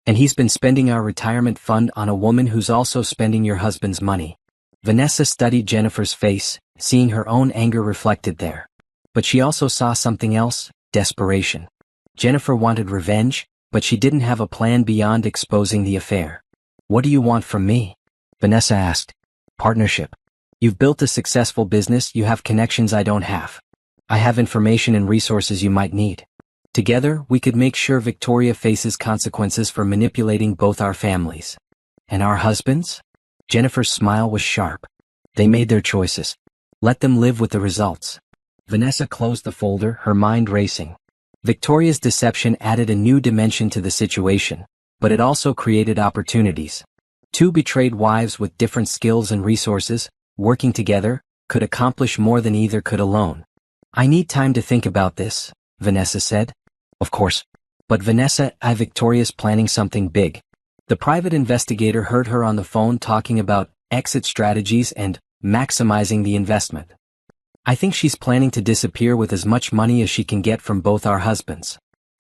And he's been spending our retirement fund on a woman who's also spending your husband's money." Vanessa studied Jennifer's face, seeing her own anger reflected there. But she also saw something else: desperation. Jennifer wanted revenge, but she didn't have a plan beyond exposing the affair. "What do you want from me?" Vanessa asked. "Partnership. You've built a successful business, you have connections I don't have. I have information and resources you might need. Together, we could make sure Victoria faces consequences for manipulating both our families." "And our husbands?" Jennifer's smile was sharp. "They made their choices. Let them live with the results." Vanessa closed the folder, her mind racing. Victoria's deception added a new dimension to the situation, but it also created opportunities. 2 betrayed wives with different skills and resources, working together, could accomplish more than either could alone. "I need time to think about this," Vanessa said. "Of course. But Vanessa, Victoria's planning something big." The private investigator heard her on the phone talking about exit strategies and maximizing the investment. "I think she's planning to disappear with as much money as she can get from both our husbands."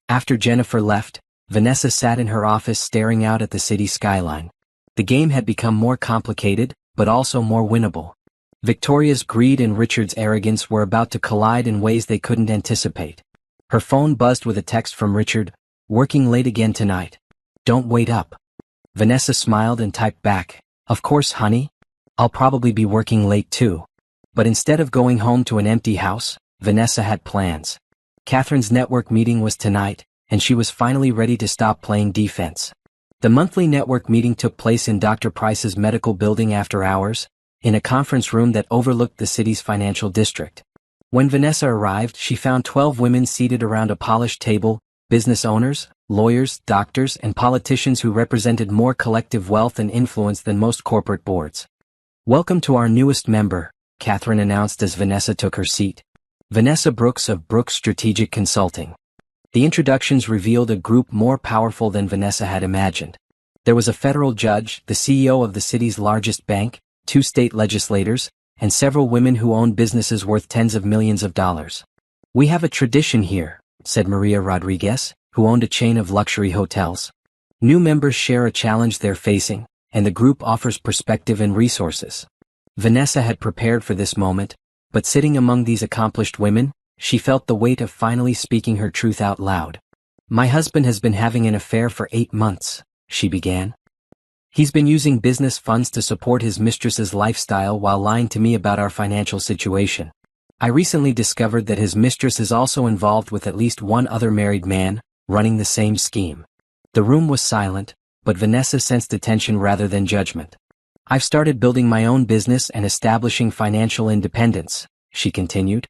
After Jennifer left, Vanessa sat in her office staring out at the city skyline. The game had become more complicated, but also more winnable. Victoria's greed and Richard's arrogance were about to collide in ways they couldn't anticipate. Her phone buzzed with a text from Richard: "Working late again tonight. Don't wait up." Vanessa smiled and typed back, "Of course, honey. I'll probably be working late too." But instead of going home to an empty house, Vanessa had plans. Catherine's network meeting was tonight, and she was finally ready to stop playing defense. The monthly network meeting took place in Dr. Price's medical building after hours, in a conference room that overlooked the city's financial district. When Vanessa arrived, she found 12 women seated around a polished table: business owners, lawyers, doctors, and politicians who represented more collective wealth and influence than most corporate boards. "Welcome to our newest member," Catherine announced as Vanessa took her seat. Vanessa Brooks of Brooks Strategic Consulting. The introductions revealed a group more powerful than Vanessa had imagined. There was a federal judge, the CEO of the city's largest bank, 2 state legislators, and several women who owned businesses worth tens of millions of dollars. "We have a tradition here," said Maria Rodriguez, who owned a chain of luxury hotels. "New members share a challenge they're facing, and the group offers perspective and resources." Vanessa had prepared for this moment, but sitting among these accomplished women, she felt the weight of finally speaking her truth out loud. "My husband has been having an affair for 8 months, she began. "He's been using business funds to support his mistress's lifestyle while lying to me about our financial situation. I recently discovered that his mistress is also involved with at least one other married man, running the same scheme." The room was silent, but Vanessa sensed attention rather than judgment. "I've started building my own business and establishing financial independence," she continued.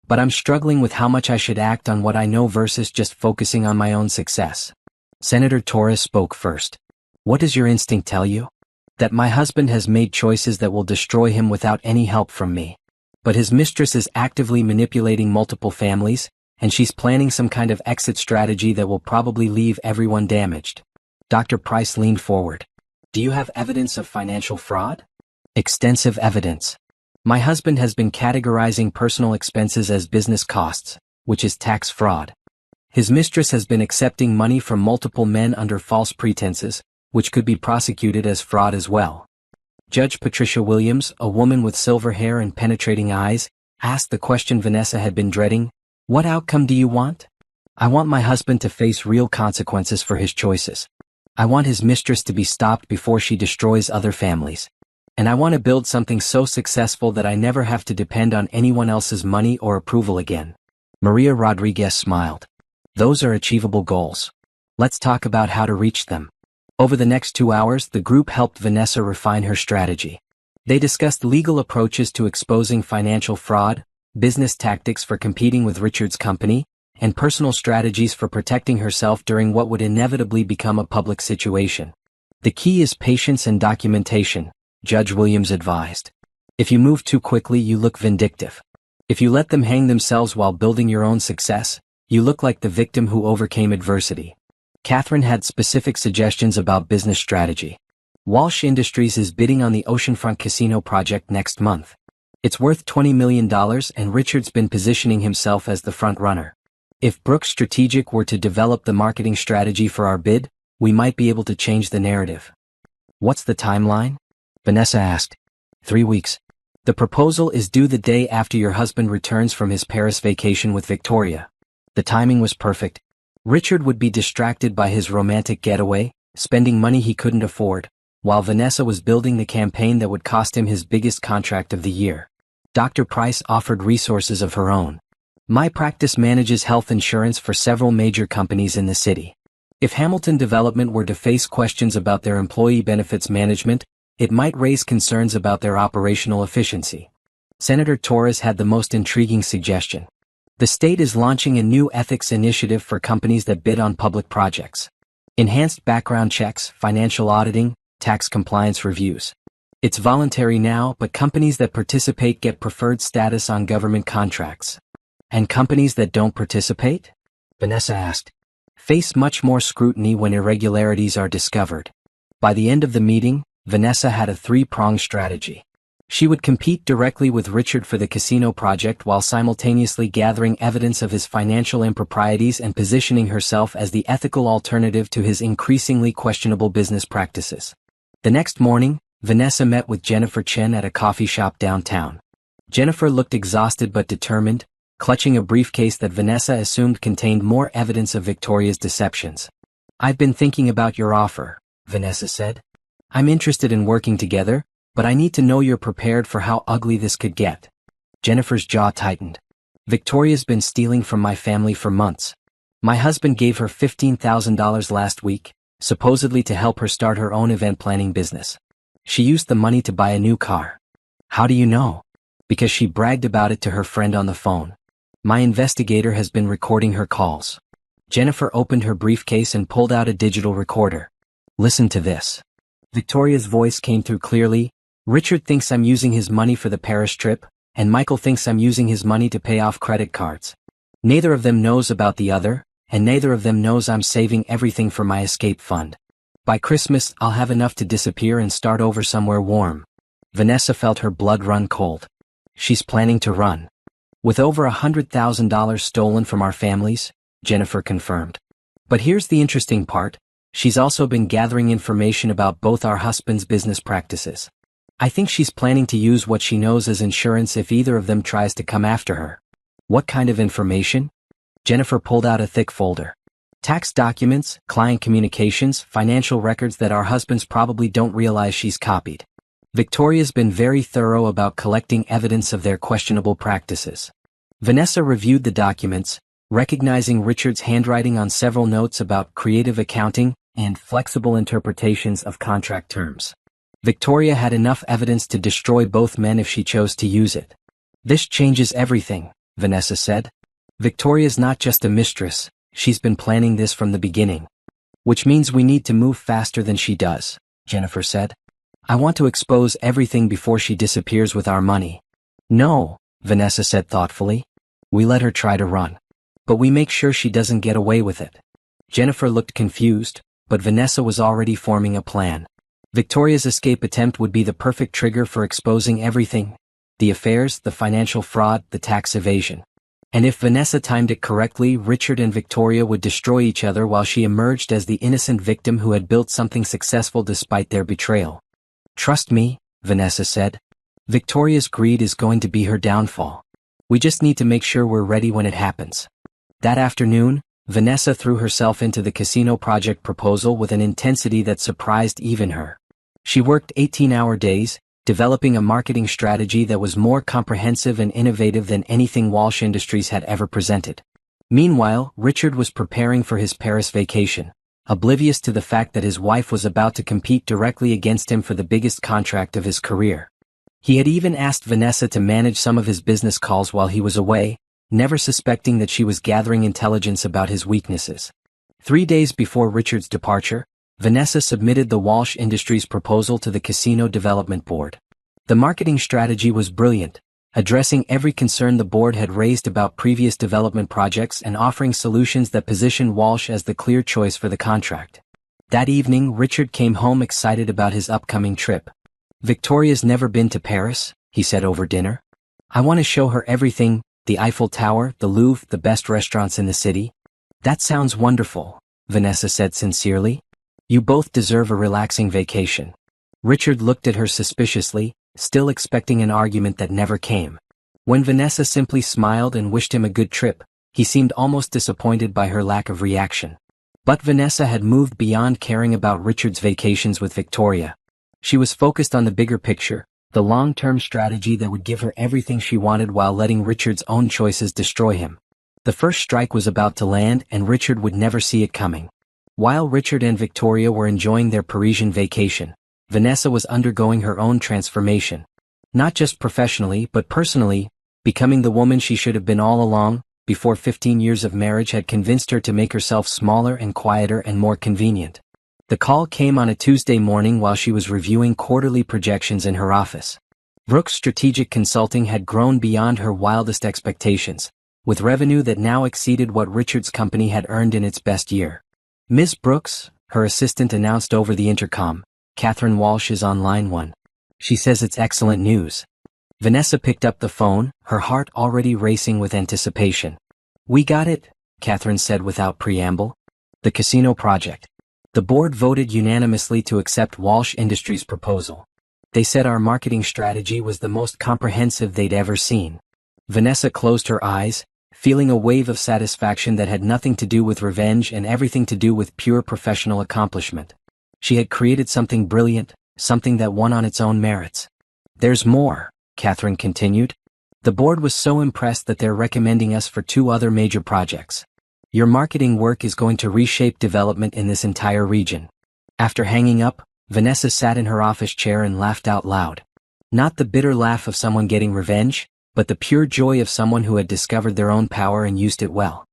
"But I'm struggling with how much I should act on what I know versus just focusing on my own success." Senator Torres spoke first. "What does your instinct tell you?" "That my husband has made choices that will destroy him without any help from me. But his mistress is actively manipulating multiple families, and she's planning some kind of exit strategy that will probably leave everyone damaged." Dr. Price leaned forward. "Do you have evidence of financial fraud?" "Extensive evidence. My husband has been categorizing personal expenses as business costs, which is tax fraud. His mistress has been accepting money from multiple men under false pretenses, which could be prosecuted as fraud as well." Judge Patricia Williams, a woman with silver hair and penetrating eyes, asked the question Vanessa had been dreading. "What outcome do you want?" "I want my husband to face real consequences for his choices. I want his mistress to be stopped before she destroys other families. And I want to build something so successful that I never have to depend on anyone else's money or approval again." Maria Rodriguez smiled. "Those are achievable goals. Let's talk about how to reach them." Over the next 2 hours, the group helped Vanessa refine her strategy. They discussed legal approaches to exposing financial fraud, business tactics for competing with Richard's company, and personal strategies for protecting herself during what would inevitably become a public situation. "The key is patience and documentation," Judge Williams advised. "If you move too quickly, you look vindictive. If you let them hang themselves while building your own success, you look like the victim who overcame adversity." Catherine had specific suggestions about business strategy. "Walsh Industries is bidding on the oceanfront casino project next month. It's worth $20 million and Richard's been positioning himself as the front runner. If Brooks Strategic were to develop the marketing strategy for our bid, we might be able to change the narrative." "What's the timeline?" Vanessa asked. 3 weeks. The proposal is due the day after your husband returns from his Paris vacation with Victoria." The timing was perfect. Richard would be distracted by his romantic getaway, spending money he couldn't afford, while Vanessa was building the campaign that would cost him his biggest contract of the year. Dr. Price offered resources of her own. "My practice manages health insurance for several major companies in the city. If Hamilton Development were to face questions about their employee benefits management, it might raise concerns about their operational efficiency." Senator Torres had the most intriguing suggestion. "The state is launching a new ethics initiative for companies that bid on public projects. Enhanced background checks, financial auditing, tax compliance reviews. It's voluntary now, but companies that participate get preferred status on government contracts." "And companies that don't participate?" Vanessa asked. "Face much more scrutiny when irregularities are discovered." By the end of the meeting, Vanessa had a 3-pronged strategy. She would compete directly with Richard for the casino project while simultaneously gathering evidence of his financial improprieties and positioning herself as the ethical alternative to his increasingly questionable business practices. The next morning, Vanessa met with Jennifer Chen at a coffee shop downtown. Jennifer looked exhausted but determined, clutching a briefcase that Vanessa assumed contained more evidence of Victoria's deceptions. "I've been thinking about your offer," Vanessa said. "I'm interested in working together, but I need to know you're prepared for how ugly this could get." Jennifer's jaw tightened. "Victoria's been stealing from my family for months. My husband gave her $15,000 last week, supposedly to help her start her own event planning business. She used the money to buy a new car." "How do you know?" "Because she bragged about it to her friend on the phone. My investigator has been recording her calls." Jennifer opened her briefcase and pulled out a digital recorder. "Listen to this." Victoria's voice came through clearly. "Richard thinks I'm using his money for the Paris trip, and Michael thinks I'm using his money to pay off credit cards. Neither of them knows about the other, and neither of them knows I'm saving everything for my escape fund. By Christmas, I'll have enough to disappear and start over somewhere warm. Vanessa felt her blood run cold. She's planning to run. With over $100,000 stolen from our families, Jennifer confirmed. But here's the interesting part. She's also been gathering information about both our husbands' business practices. I think she's planning to use what she knows as insurance if either of them tries to come after her. What kind of information? Jennifer pulled out a thick folder. Tax documents, client communications, financial records that our husbands probably don't realize she's copied. Victoria's been very thorough about collecting evidence of their questionable practices. Vanessa reviewed the documents, recognizing Richard's handwriting on several notes about creative accounting and flexible interpretations of contract terms. Victoria had enough evidence to destroy both men if she chose to use it. This changes everything, Vanessa said. Victoria's not just a mistress, she's been planning this from the beginning. Which means we need to move faster than she does, Jennifer said. I want to expose everything before she disappears with our money. No, Vanessa said thoughtfully. We let her try to run. But we make sure she doesn't get away with it. Jennifer looked confused, but Vanessa was already forming a plan. Victoria's escape attempt would be the perfect trigger for exposing everything. The affairs, the financial fraud, the tax evasion. And if Vanessa timed it correctly, Richard and Victoria would destroy each other while she emerged as the innocent victim who had built something successful despite their betrayal. Trust me, Vanessa said. Victoria's greed is going to be her downfall. We just need to make sure we're ready when it happens. That afternoon, Vanessa threw herself into the casino project proposal with an intensity that surprised even her. She worked 18-hour days, developing a marketing strategy that was more comprehensive and innovative than anything Walsh Industries had ever presented. Meanwhile, Richard was preparing for his Paris vacation, oblivious to the fact that his wife was about to compete directly against him for the biggest contract of his career. He had even asked Vanessa to manage some of his business calls while he was away, never suspecting that she was gathering intelligence about his weaknesses. 3 days before Richard's departure, Vanessa submitted the Walsh Industries proposal to the Casino Development Board. The marketing strategy was brilliant, addressing every concern the board had raised about previous development projects and offering solutions that positioned Walsh as the clear choice for the contract. That evening, Richard came home excited about his upcoming trip. Victoria's never been to Paris, he said over dinner. I want to show her everything, the Eiffel Tower, the Louvre, the best restaurants in the city. That sounds wonderful, Vanessa said sincerely. You both deserve a relaxing vacation. Richard looked at her suspiciously, still expecting an argument that never came. When Vanessa simply smiled and wished him a good trip, he seemed almost disappointed by her lack of reaction. But Vanessa had moved beyond caring about Richard's vacations with Victoria. She was focused on the bigger picture, the long-term strategy that would give her everything she wanted while letting Richard's own choices destroy him. The first strike was about to land and Richard would never see it coming. While Richard and Victoria were enjoying their Parisian vacation, Vanessa was undergoing her own transformation. Not just professionally but personally, becoming the woman she should have been all along, before 15 years of marriage had convinced her to make herself smaller and quieter and more convenient. The call came on a Tuesday morning while she was reviewing quarterly projections in her office. Brooks Strategic Consulting had grown beyond her wildest expectations, with revenue that now exceeded what Richard's company had earned in its best year. Ms. Brooks, her assistant announced over the intercom, Catherine Walsh is on line 1. She says it's excellent news. Vanessa picked up the phone, her heart already racing with anticipation. We got it, Catherine said without preamble. The casino project. The board voted unanimously to accept Walsh Industries' proposal. They said our marketing strategy was the most comprehensive they'd ever seen. Vanessa closed her eyes, feeling a wave of satisfaction that had nothing to do with revenge and everything to do with pure professional accomplishment. She had created something brilliant, something that won on its own merits. There's more, Catherine continued. The board was so impressed that they're recommending us for 2 other major projects. Your marketing work is going to reshape development in this entire region. After hanging up, Vanessa sat in her office chair and laughed out loud. Not the bitter laugh of someone getting revenge, but the pure joy of someone who had discovered their own power and used it well.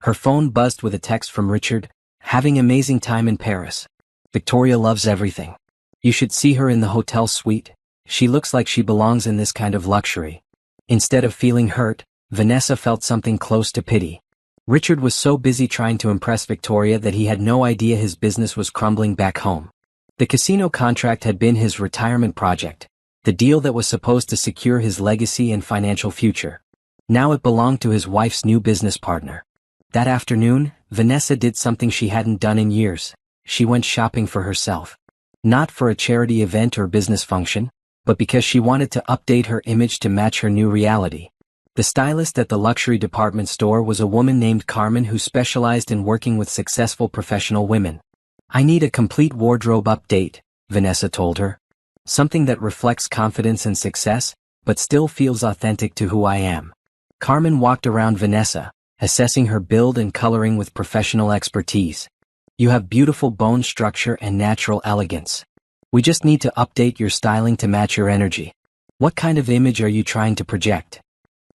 Her phone buzzed with a text from Richard, having amazing time in Paris. Victoria loves everything. You should see her in the hotel suite. She looks like she belongs in this kind of luxury. Instead of feeling hurt, Vanessa felt something close to pity. Richard was so busy trying to impress Victoria that he had no idea his business was crumbling back home. The casino contract had been his retirement project, the deal that was supposed to secure his legacy and financial future. Now it belonged to his wife's new business partner. That afternoon, Vanessa did something she hadn't done in years. She went shopping for herself. Not for a charity event or business function, but because she wanted to update her image to match her new reality. The stylist at the luxury department store was a woman named Carmen who specialized in working with successful professional women. "I need a complete wardrobe update," Vanessa told her. "Something that reflects confidence and success, but still feels authentic to who I am." Carmen walked around Vanessa, assessing her build and coloring with professional expertise. "You have beautiful bone structure and natural elegance. We just need to update your styling to match your energy. What kind of image are you trying to project?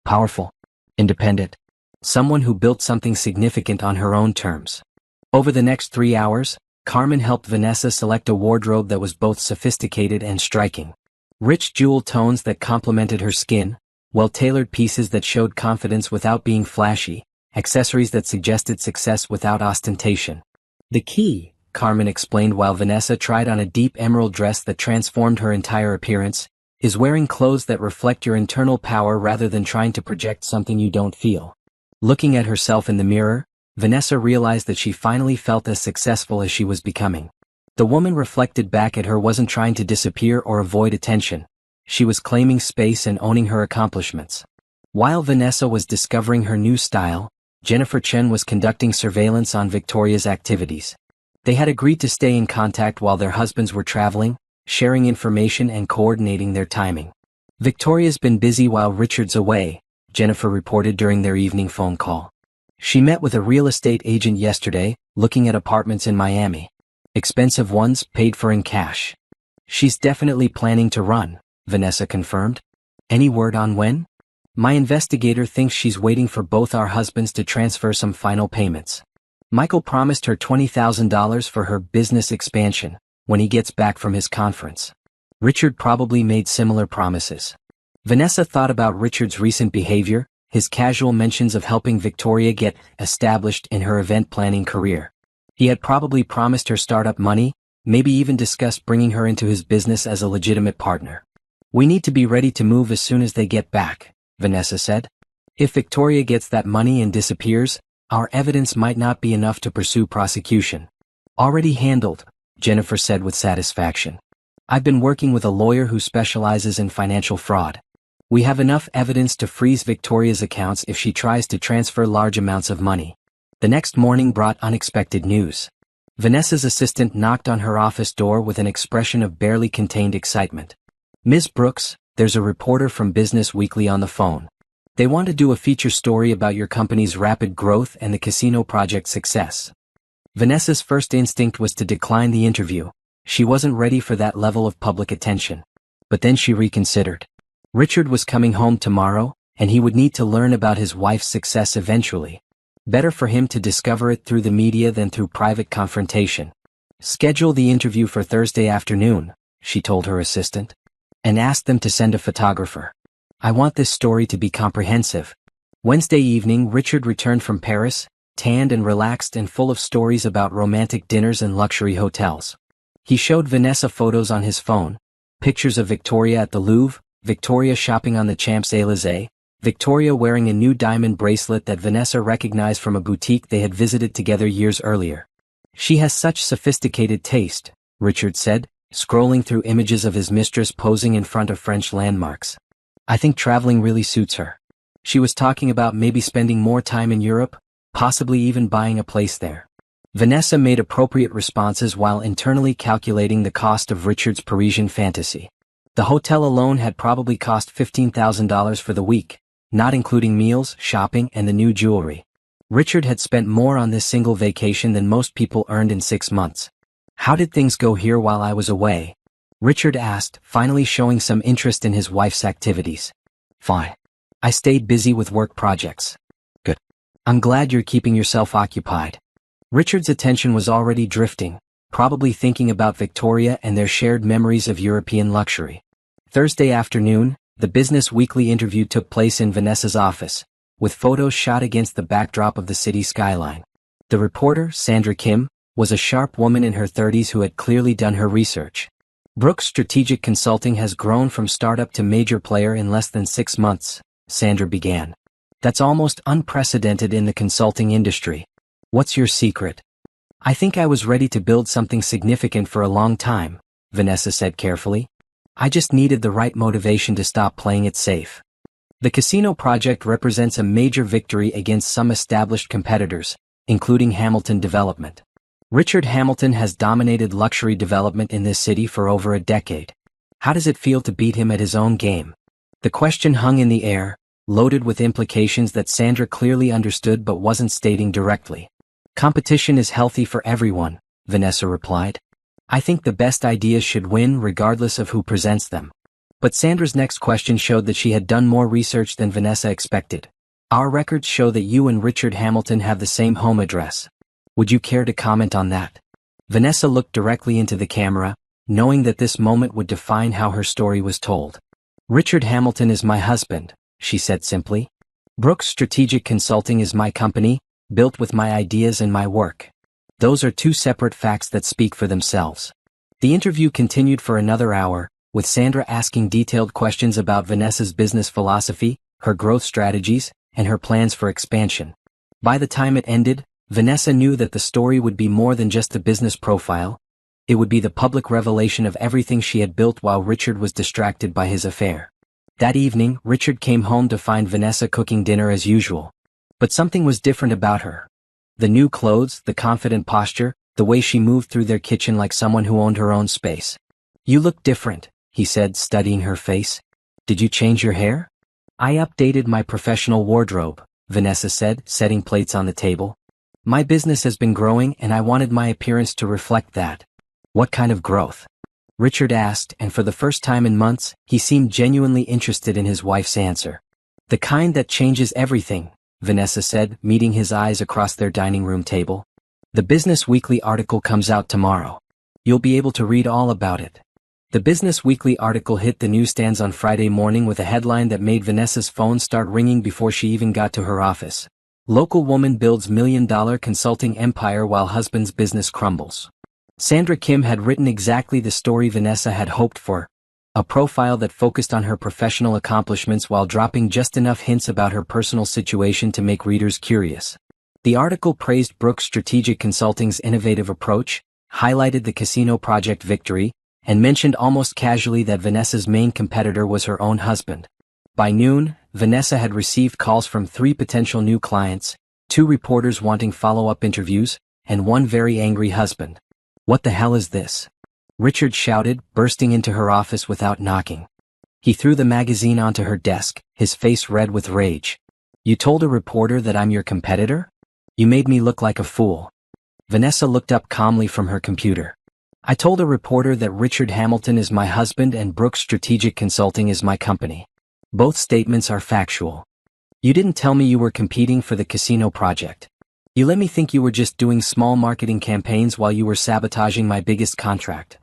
Powerful? Independent? Someone who built something significant on her own terms?" Over the next 3 hours, Carmen helped Vanessa select a wardrobe that was both sophisticated and striking. Rich jewel tones that complemented her skin, well-tailored pieces that showed confidence without being flashy, accessories that suggested success without ostentation. "The key," Carmen explained while Vanessa tried on a deep emerald dress that transformed her entire appearance, "is wearing clothes that reflect your internal power rather than trying to project something you don't feel." Looking at herself in the mirror, Vanessa realized that she finally felt as successful as she was becoming. The woman reflected back at her wasn't trying to disappear or avoid attention. She was claiming space and owning her accomplishments. While Vanessa was discovering her new style, Jennifer Chen was conducting surveillance on Victoria's activities. They had agreed to stay in contact while their husbands were traveling, sharing information and coordinating their timing. "Victoria's been busy while Richard's away," Jennifer reported during their evening phone call. "She met with a real estate agent yesterday, looking at apartments in Miami. Expensive ones, paid for in cash. She's definitely planning to run," Vanessa confirmed. "Any word on when?" "My investigator thinks she's waiting for both our husbands to transfer some final payments. Michael promised her $20,000 for her business expansion when he gets back from his conference. Richard probably made similar promises." Vanessa thought about Richard's recent behavior, his casual mentions of helping Victoria get established in her event planning career. He had probably promised her startup money, maybe even discussed bringing her into his business as a legitimate partner. "We need to be ready to move as soon as they get back," Vanessa said. "If Victoria gets that money and disappears, our evidence might not be enough to pursue prosecution." "Already handled," Jennifer said with satisfaction. "I've been working with a lawyer who specializes in financial fraud. We have enough evidence to freeze Victoria's accounts if she tries to transfer large amounts of money." The next morning brought unexpected news. Vanessa's assistant knocked on her office door with an expression of barely contained excitement. "Ms. Brooks, there's a reporter from Business Weekly on the phone. They want to do a feature story about your company's rapid growth and the casino project's success." Vanessa's first instinct was to decline the interview. She wasn't ready for that level of public attention. But then she reconsidered. Richard was coming home tomorrow, and he would need to learn about his wife's success eventually. Better for him to discover it through the media than through private confrontation. "Schedule the interview for Thursday afternoon," she told her assistant, "and ask them to send a photographer. I want this story to be comprehensive." Wednesday evening, Richard returned from Paris, tanned and relaxed and full of stories about romantic dinners and luxury hotels. He showed Vanessa photos on his phone, pictures of Victoria at the Louvre, Victoria shopping on the Champs-Élysées, Victoria wearing a new diamond bracelet that Vanessa recognized from a boutique they had visited together years earlier. "She has such sophisticated taste," Richard said, scrolling through images of his mistress posing in front of French landmarks. "I think traveling really suits her." She was talking about maybe spending more time in Europe, possibly even buying a place there. Vanessa made appropriate responses while internally calculating the cost of Richard's Parisian fantasy. The hotel alone had probably cost $15,000 for the week, not including meals, shopping, and the new jewelry. Richard had spent more on this single vacation than most people earned in 6 months. "How did things go here while I was away?" Richard asked, finally showing some interest in his wife's activities. "Fine. I stayed busy with work projects." "Good. I'm glad you're keeping yourself occupied." Richard's attention was already drifting, probably thinking about Victoria and their shared memories of European luxury. Thursday afternoon, The Business Weekly interview took place in Vanessa's office, with photos shot against the backdrop of the city skyline. The reporter, Sandra Kim, was a sharp woman in her 30s who had clearly done her research. Brooks Strategic Consulting has grown from startup to major player in less than 6 months, Sandra began. That's almost unprecedented in the consulting industry. What's your secret? I think I was ready to build something significant for a long time, Vanessa said carefully. I just needed the right motivation to stop playing it safe. The casino project represents a major victory against some established competitors, including Hamilton Development. Richard Hamilton has dominated luxury development in this city for over a decade. How does it feel to beat him at his own game? The question hung in the air, loaded with implications that Sandra clearly understood but wasn't stating directly. Competition is healthy for everyone, Vanessa replied. I think the best ideas should win regardless of who presents them. But Sandra's next question showed that she had done more research than Vanessa expected. Our records show that you and Richard Hamilton have the same home address. Would you care to comment on that? Vanessa looked directly into the camera, knowing that this moment would define how her story was told. Richard Hamilton is my husband, she said simply. Brooks Strategic Consulting is my company, built with my ideas and my work. Those are two separate facts that speak for themselves. The interview continued for another hour, with Sandra asking detailed questions about Vanessa's business philosophy, her growth strategies, and her plans for expansion. By the time it ended, Vanessa knew that the story would be more than just a business profile. It would be the public revelation of everything she had built while Richard was distracted by his affair. That evening, Richard came home to find Vanessa cooking dinner as usual. But something was different about her. The new clothes, the confident posture, the way she moved through their kitchen like someone who owned her own space. You look different, he said, studying her face. Did you change your hair? I updated my professional wardrobe, Vanessa said, setting plates on the table. My business has been growing and I wanted my appearance to reflect that. What kind of growth? Richard asked, and for the first time in months, he seemed genuinely interested in his wife's answer. The kind that changes everything, Vanessa said, meeting his eyes across their dining room table. The Business Weekly article comes out tomorrow. You'll be able to read all about it. The Business Weekly article hit the newsstands on Friday morning with a headline that made Vanessa's phone start ringing before she even got to her office. Local woman builds $1 million consulting empire while husband's business crumbles. Sandra Kim had written exactly the story Vanessa had hoped for. A profile that focused on her professional accomplishments while dropping just enough hints about her personal situation to make readers curious. The article praised Brooks Strategic Consulting's innovative approach, highlighted the casino project victory, and mentioned almost casually that Vanessa's main competitor was her own husband. By noon, Vanessa had received calls from 3 potential new clients, 2 reporters wanting follow-up interviews, and 1 very angry husband. What the hell is this? Richard shouted, bursting into her office without knocking. He threw the magazine onto her desk, his face red with rage. You told a reporter that I'm your competitor? You made me look like a fool. Vanessa looked up calmly from her computer. I told a reporter that Richard Hamilton is my husband and Brooks Strategic Consulting is my company. Both statements are factual. You didn't tell me you were competing for the casino project. You let me think you were just doing small marketing campaigns while you were sabotaging my biggest contract.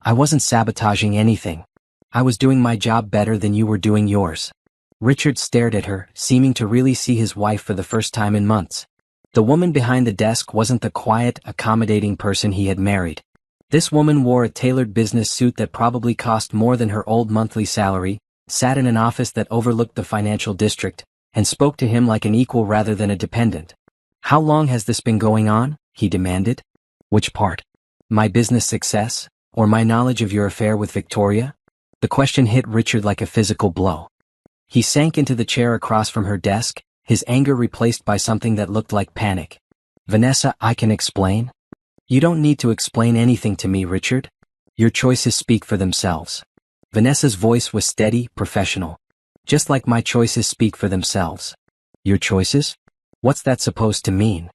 I wasn't sabotaging anything. I was doing my job better than you were doing yours. Richard stared at her, seeming to really see his wife for the first time in months. The woman behind the desk wasn't the quiet, accommodating person he had married. This woman wore a tailored business suit that probably cost more than her old monthly salary, sat in an office that overlooked the financial district, and spoke to him like an equal rather than a dependent. How long has this been going on? He demanded. Which part? My business success? Or my knowledge of your affair with Victoria? The question hit Richard like a physical blow. He sank into the chair across from her desk, his anger replaced by something that looked like panic. Vanessa, I can explain? You don't need to explain anything to me, Richard. Your choices speak for themselves. Vanessa's voice was steady, professional. Just like my choices speak for themselves. Your choices? What's that supposed to mean?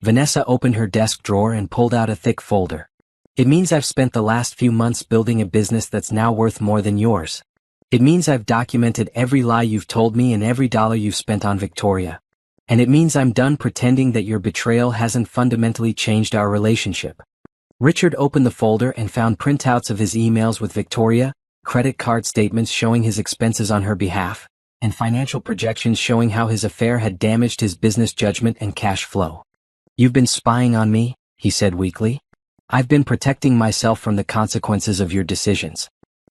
Vanessa opened her desk drawer and pulled out a thick folder. It means I've spent the last few months building a business that's now worth more than yours. It means I've documented every lie you've told me and every dollar you've spent on Victoria. And it means I'm done pretending that your betrayal hasn't fundamentally changed our relationship. Richard opened the folder and found printouts of his emails with Victoria, credit card statements showing his expenses on her behalf, and financial projections showing how his affair had damaged his business judgment and cash flow. "You've been spying on me," he said weakly. "I've been protecting myself from the consequences of your decisions.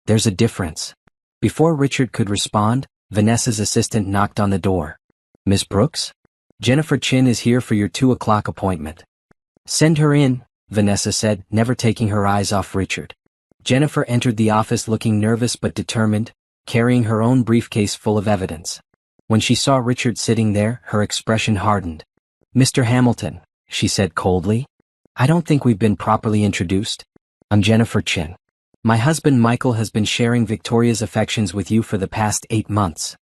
There's a difference." Before Richard could respond, Vanessa's assistant knocked on the door. "Miss Brooks? Jennifer Chin is here for your 2 o'clock appointment." "Send her in," Vanessa said, never taking her eyes off Richard. Jennifer entered the office looking nervous but determined, carrying her own briefcase full of evidence. When she saw Richard sitting there, her expression hardened. "Mr. Hamilton," she said coldly, "I don't think we've been properly introduced. I'm Jennifer Chin. My husband Michael has been sharing Victoria's affections with you for the past 8 months.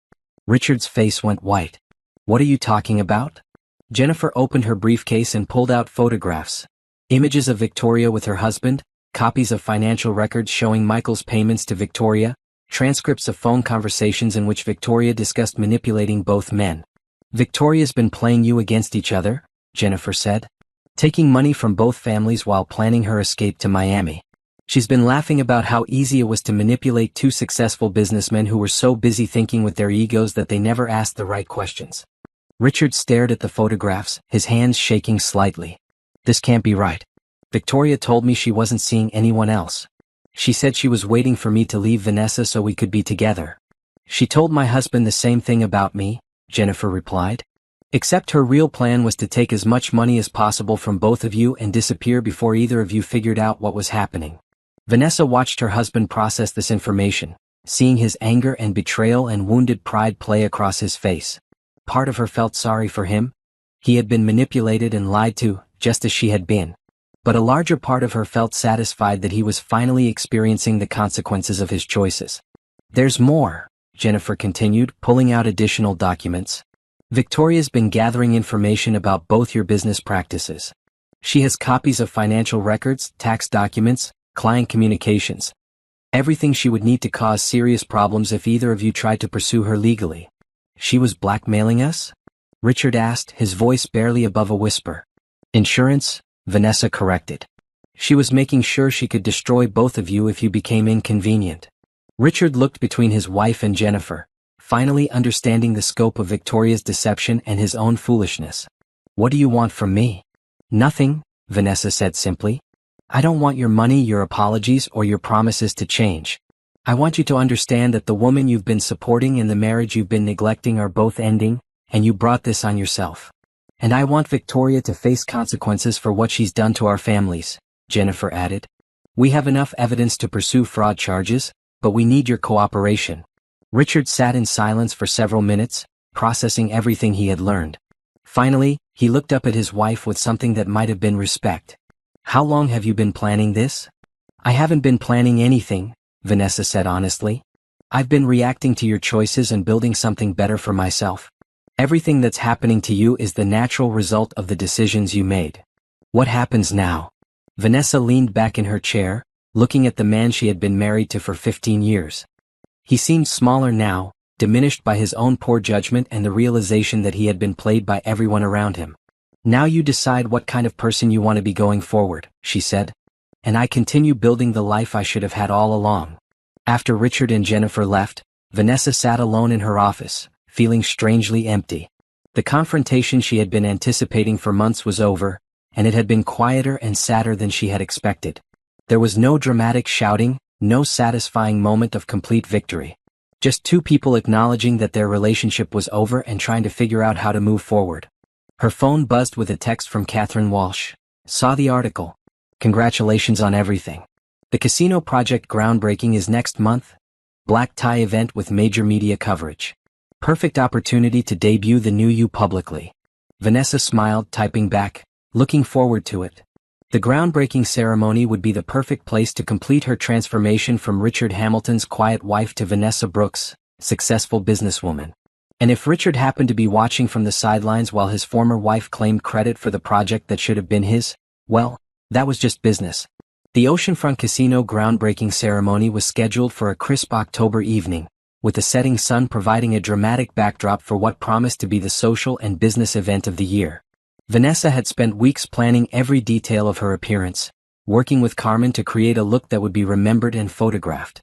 Richard's face went white. "What are you talking about?" Jennifer opened her briefcase and pulled out photographs. Images of Victoria with her husband, copies of financial records showing Michael's payments to Victoria, transcripts of phone conversations in which Victoria discussed manipulating both men. "Victoria's been playing you against each other," Jennifer said. "Taking money from both families while planning her escape to Miami. She's been laughing about how easy it was to manipulate 2 successful businessmen who were so busy thinking with their egos that they never asked the right questions." Richard stared at the photographs, his hands shaking slightly. "This can't be right. Victoria told me she wasn't seeing anyone else. She said she was waiting for me to leave Vanessa so we could be together." "She told my husband the same thing about me," Jennifer replied. "Except her real plan was to take as much money as possible from both of you and disappear before either of you figured out what was happening." Vanessa watched her husband process this information, seeing his anger and betrayal and wounded pride play across his face. Part of her felt sorry for him. He had been manipulated and lied to, just as she had been. But a larger part of her felt satisfied that he was finally experiencing the consequences of his choices. "There's more," Jennifer continued, pulling out additional documents. "Victoria's been gathering information about both your business practices. She has copies of financial records, tax documents, client communications. Everything she would need to cause serious problems if either of you tried to pursue her legally." "She was blackmailing us?" Richard asked, his voice barely above a whisper. "Insurance," Vanessa corrected. "She was making sure she could destroy both of you if you became inconvenient." Richard looked between his wife and Jennifer, finally understanding the scope of Victoria's deception and his own foolishness. "What do you want from me?" "Nothing," Vanessa said simply. "I don't want your money, your apologies, or your promises to change. I want you to understand that the woman you've been supporting and the marriage you've been neglecting are both ending, and you brought this on yourself. And I want Victoria to face consequences for what she's done to our families," Jennifer added. "We have enough evidence to pursue fraud charges, but we need your cooperation." Richard sat in silence for several minutes, processing everything he had learned. Finally, he looked up at his wife with something that might have been respect. "How long have you been planning this?" "I haven't been planning anything," Vanessa said honestly. "I've been reacting to your choices and building something better for myself. Everything that's happening to you is the natural result of the decisions you made." "What happens now?" Vanessa leaned back in her chair, looking at the man she had been married to for 15 years. He seemed smaller now, diminished by his own poor judgment and the realization that he had been played by everyone around him. "Now you decide what kind of person you want to be going forward," she said. "And I continue building the life I should have had all along." After Richard and Jennifer left, Vanessa sat alone in her office, feeling strangely empty. The confrontation she had been anticipating for months was over, and it had been quieter and sadder than she had expected. There was no dramatic shouting, no satisfying moment of complete victory. Just 2 people acknowledging that their relationship was over and trying to figure out how to move forward. Her phone buzzed with a text from Catherine Walsh. "Saw the article. Congratulations on everything. The casino project groundbreaking is next month. Black tie event with major media coverage. Perfect opportunity to debut the new you publicly." Vanessa smiled, typing back, "Looking forward to it." The groundbreaking ceremony would be the perfect place to complete her transformation from Richard Hamilton's quiet wife to Vanessa Brooks, successful businesswoman. And if Richard happened to be watching from the sidelines while his former wife claimed credit for the project that should have been his, well, that was just business. The oceanfront casino groundbreaking ceremony was scheduled for a crisp October evening, with the setting sun providing a dramatic backdrop for what promised to be the social and business event of the year. Vanessa had spent weeks planning every detail of her appearance, working with Carmen to create a look that would be remembered and photographed.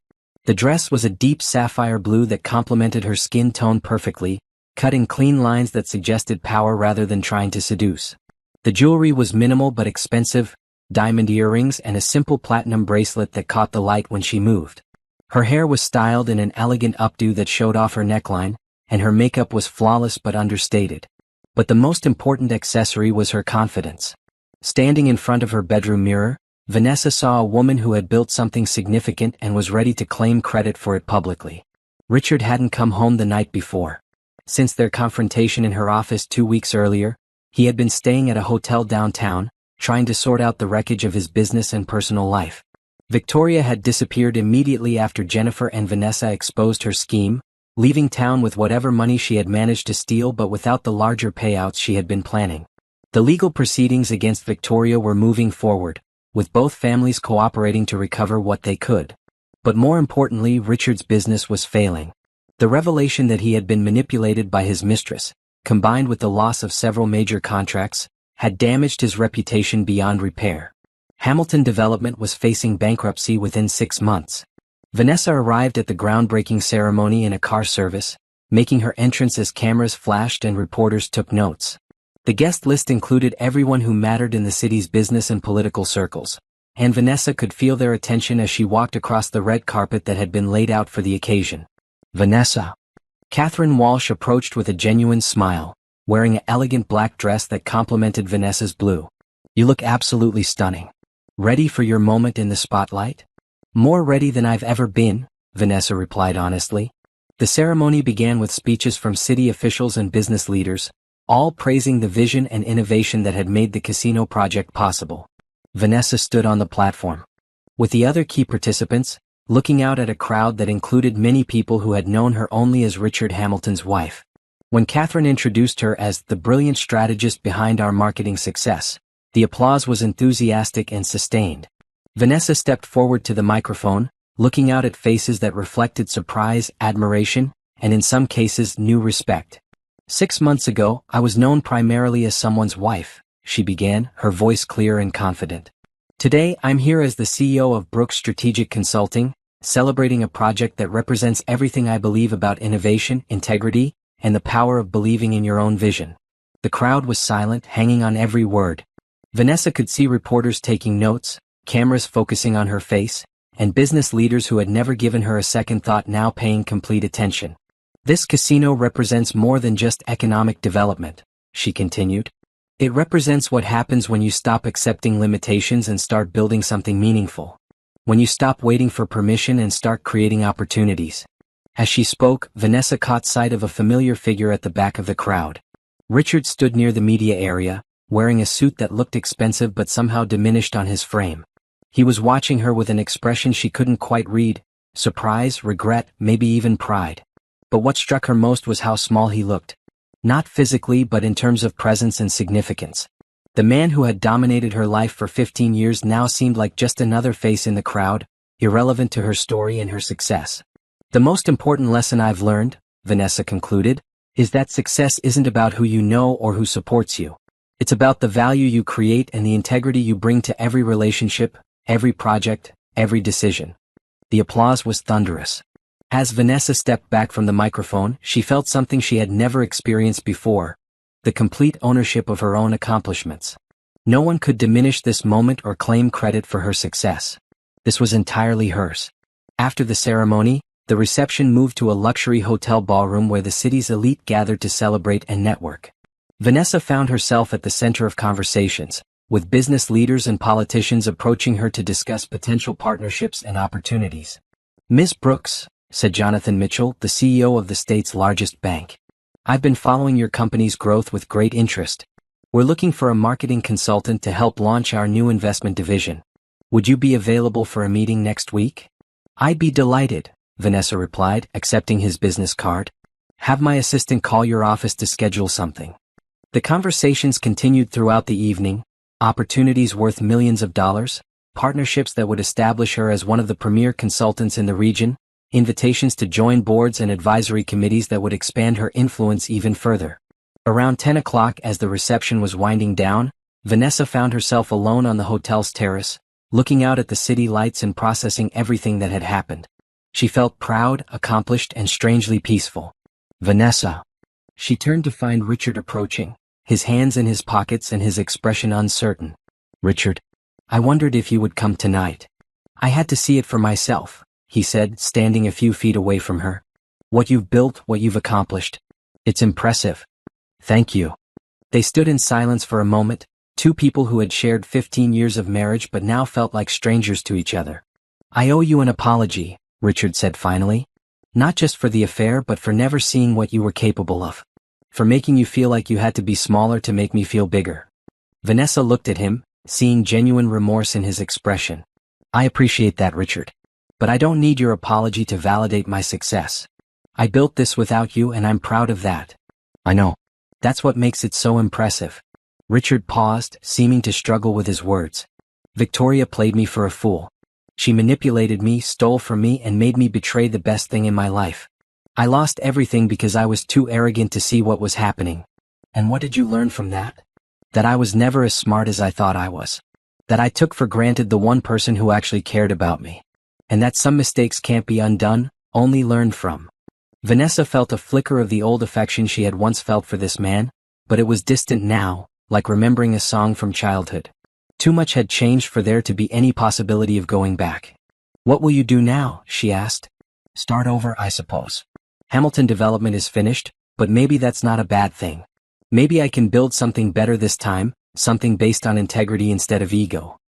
The dress was a deep sapphire blue that complemented her skin tone perfectly, cut in clean lines that suggested power rather than trying to seduce. The jewelry was minimal but expensive, diamond earrings and a simple platinum bracelet that caught the light when she moved. Her hair was styled in an elegant updo that showed off her neckline, and her makeup was flawless but understated. But the most important accessory was her confidence. Standing in front of her bedroom mirror, Vanessa saw a woman who had built something significant and was ready to claim credit for it publicly. Richard hadn't come home the night before. Since their confrontation in her office 2 weeks earlier, he had been staying at a hotel downtown, trying to sort out the wreckage of his business and personal life. Victoria had disappeared immediately after Jennifer and Vanessa exposed her scheme, leaving town with whatever money she had managed to steal but without the larger payouts she had been planning. The legal proceedings against Victoria were moving forward, with both families cooperating to recover what they could. But more importantly, Richard's business was failing. The revelation that he had been manipulated by his mistress, combined with the loss of several major contracts, had damaged his reputation beyond repair. Hamilton Development was facing bankruptcy within 6 months. Vanessa arrived at the groundbreaking ceremony in a car service, making her entrance as cameras flashed and reporters took notes. The guest list included everyone who mattered in the city's business and political circles, and Vanessa could feel their attention as she walked across the red carpet that had been laid out for the occasion. Vanessa. Catherine Walsh approached with a genuine smile, wearing an elegant black dress that complemented Vanessa's blue. "You look absolutely stunning. Ready for your moment in the spotlight?" "More ready than I've ever been," Vanessa replied honestly. The ceremony began with speeches from city officials and business leaders, all praising the vision and innovation that had made the casino project possible. Vanessa stood on the platform, with the other key participants, looking out at a crowd that included many people who had known her only as Richard Hamilton's wife. When Catherine introduced her as the brilliant strategist behind our marketing success, the applause was enthusiastic and sustained. Vanessa stepped forward to the microphone, looking out at faces that reflected surprise, admiration, and in some cases new respect. "6 months ago, I was known primarily as someone's wife," she began, her voice clear and confident. "Today, I'm here as the CEO of Brooks Strategic Consulting, celebrating a project that represents everything I believe about innovation, integrity, and the power of believing in your own vision." The crowd was silent, hanging on every word. Vanessa could see reporters taking notes, cameras focusing on her face, and business leaders who had never given her a second thought now paying complete attention. "This casino represents more than just economic development," she continued. "It represents what happens when you stop accepting limitations and start building something meaningful. When you stop waiting for permission and start creating opportunities." As she spoke, Vanessa caught sight of a familiar figure at the back of the crowd. Richard stood near the media area, wearing a suit that looked expensive but somehow diminished on his frame. He was watching her with an expression she couldn't quite read: surprise, regret, maybe even pride. But what struck her most was how small he looked. Not physically but in terms of presence and significance. The man who had dominated her life for 15 years now seemed like just another face in the crowd, irrelevant to her story and her success. "The most important lesson I've learned," Vanessa concluded, "is that success isn't about who you know or who supports you. It's about the value you create and the integrity you bring to every relationship, every project, every decision." The applause was thunderous. As Vanessa stepped back from the microphone, she felt something she had never experienced before: the complete ownership of her own accomplishments. No one could diminish this moment or claim credit for her success. This was entirely hers. After the ceremony, the reception moved to a luxury hotel ballroom where the city's elite gathered to celebrate and network. Vanessa found herself at the center of conversations, with business leaders and politicians approaching her to discuss potential partnerships and opportunities. "Ms. Brooks," said Jonathan Mitchell, the CEO of the state's largest bank, "I've been following your company's growth with great interest. We're looking for a marketing consultant to help launch our new investment division. Would you be available for a meeting next week?" "I'd be delighted," Vanessa replied, accepting his business card. "Have my assistant call your office to schedule something." The conversations continued throughout the evening: opportunities worth millions of dollars, partnerships that would establish her as one of the premier consultants in the region, invitations to join boards and advisory committees that would expand her influence even further. Around 10 o'clock, as the reception was winding down, Vanessa found herself alone on the hotel's terrace, looking out at the city lights and processing everything that had happened. She felt proud, accomplished, and strangely peaceful. Vanessa. She turned to find Richard approaching, his hands in his pockets and his expression uncertain. Richard. I wondered if you would come tonight. I had to see it for myself, he said, standing a few feet away from her. What you've built, what you've accomplished. It's impressive. Thank you. They stood in silence for a moment, two people who had shared 15 years of marriage but now felt like strangers to each other. I owe you an apology, Richard said finally. Not just for the affair but for never seeing what you were capable of. For making you feel like you had to be smaller to make me feel bigger. Vanessa looked at him, seeing genuine remorse in his expression. I appreciate that, Richard. But I don't need your apology to validate my success. I built this without you and I'm proud of that. I know. That's what makes it so impressive. Richard paused, seeming to struggle with his words. Victoria played me for a fool. She manipulated me, stole from me, and made me betray the best thing in my life. I lost everything because I was too arrogant to see what was happening. And what did you learn from that? That I was never as smart as I thought I was. That I took for granted the one person who actually cared about me. And that some mistakes can't be undone, only learned from. Vanessa felt a flicker of the old affection she had once felt for this man, but it was distant now, like remembering a song from childhood. Too much had changed for there to be any possibility of going back. What will you do now? She asked. Start over, I suppose. Hamilton development is finished, but maybe that's not a bad thing. Maybe I can build something better this time, something based on integrity instead of ego.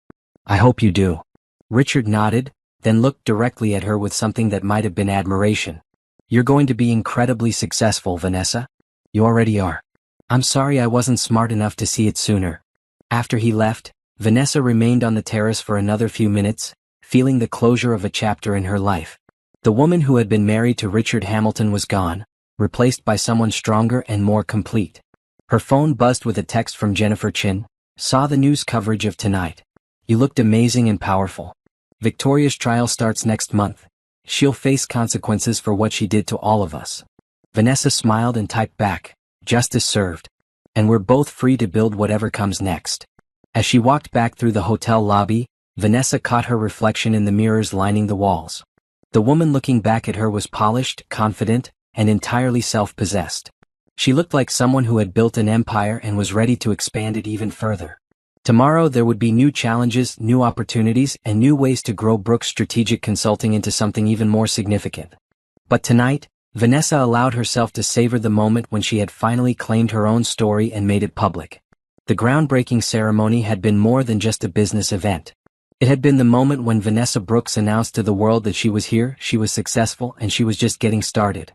I hope you do. Richard nodded, then looked directly at her with something that might have been admiration. You're going to be incredibly successful, Vanessa. You already are. I'm sorry I wasn't smart enough to see it sooner. After he left, Vanessa remained on the terrace for another few minutes, feeling the closure of a chapter in her life. The woman who had been married to Richard Hamilton was gone, replaced by someone stronger and more complete. Her phone buzzed with a text from Jennifer Chin. Saw the news coverage of tonight. You looked amazing and powerful. Victoria's trial starts next month. She'll face consequences for what she did to all of us. Vanessa smiled and typed back, justice served. And we're both free to build whatever comes next. As she walked back through the hotel lobby, Vanessa caught her reflection in the mirrors lining the walls. The woman looking back at her was polished, confident, and entirely self-possessed. She looked like someone who had built an empire and was ready to expand it even further. Tomorrow there would be new challenges, new opportunities, and new ways to grow Brooks Strategic Consulting into something even more significant. But tonight, Vanessa allowed herself to savor the moment when she had finally claimed her own story and made it public. The groundbreaking ceremony had been more than just a business event. It had been the moment when Vanessa Brooks announced to the world that she was here, she was successful, and she was just getting started.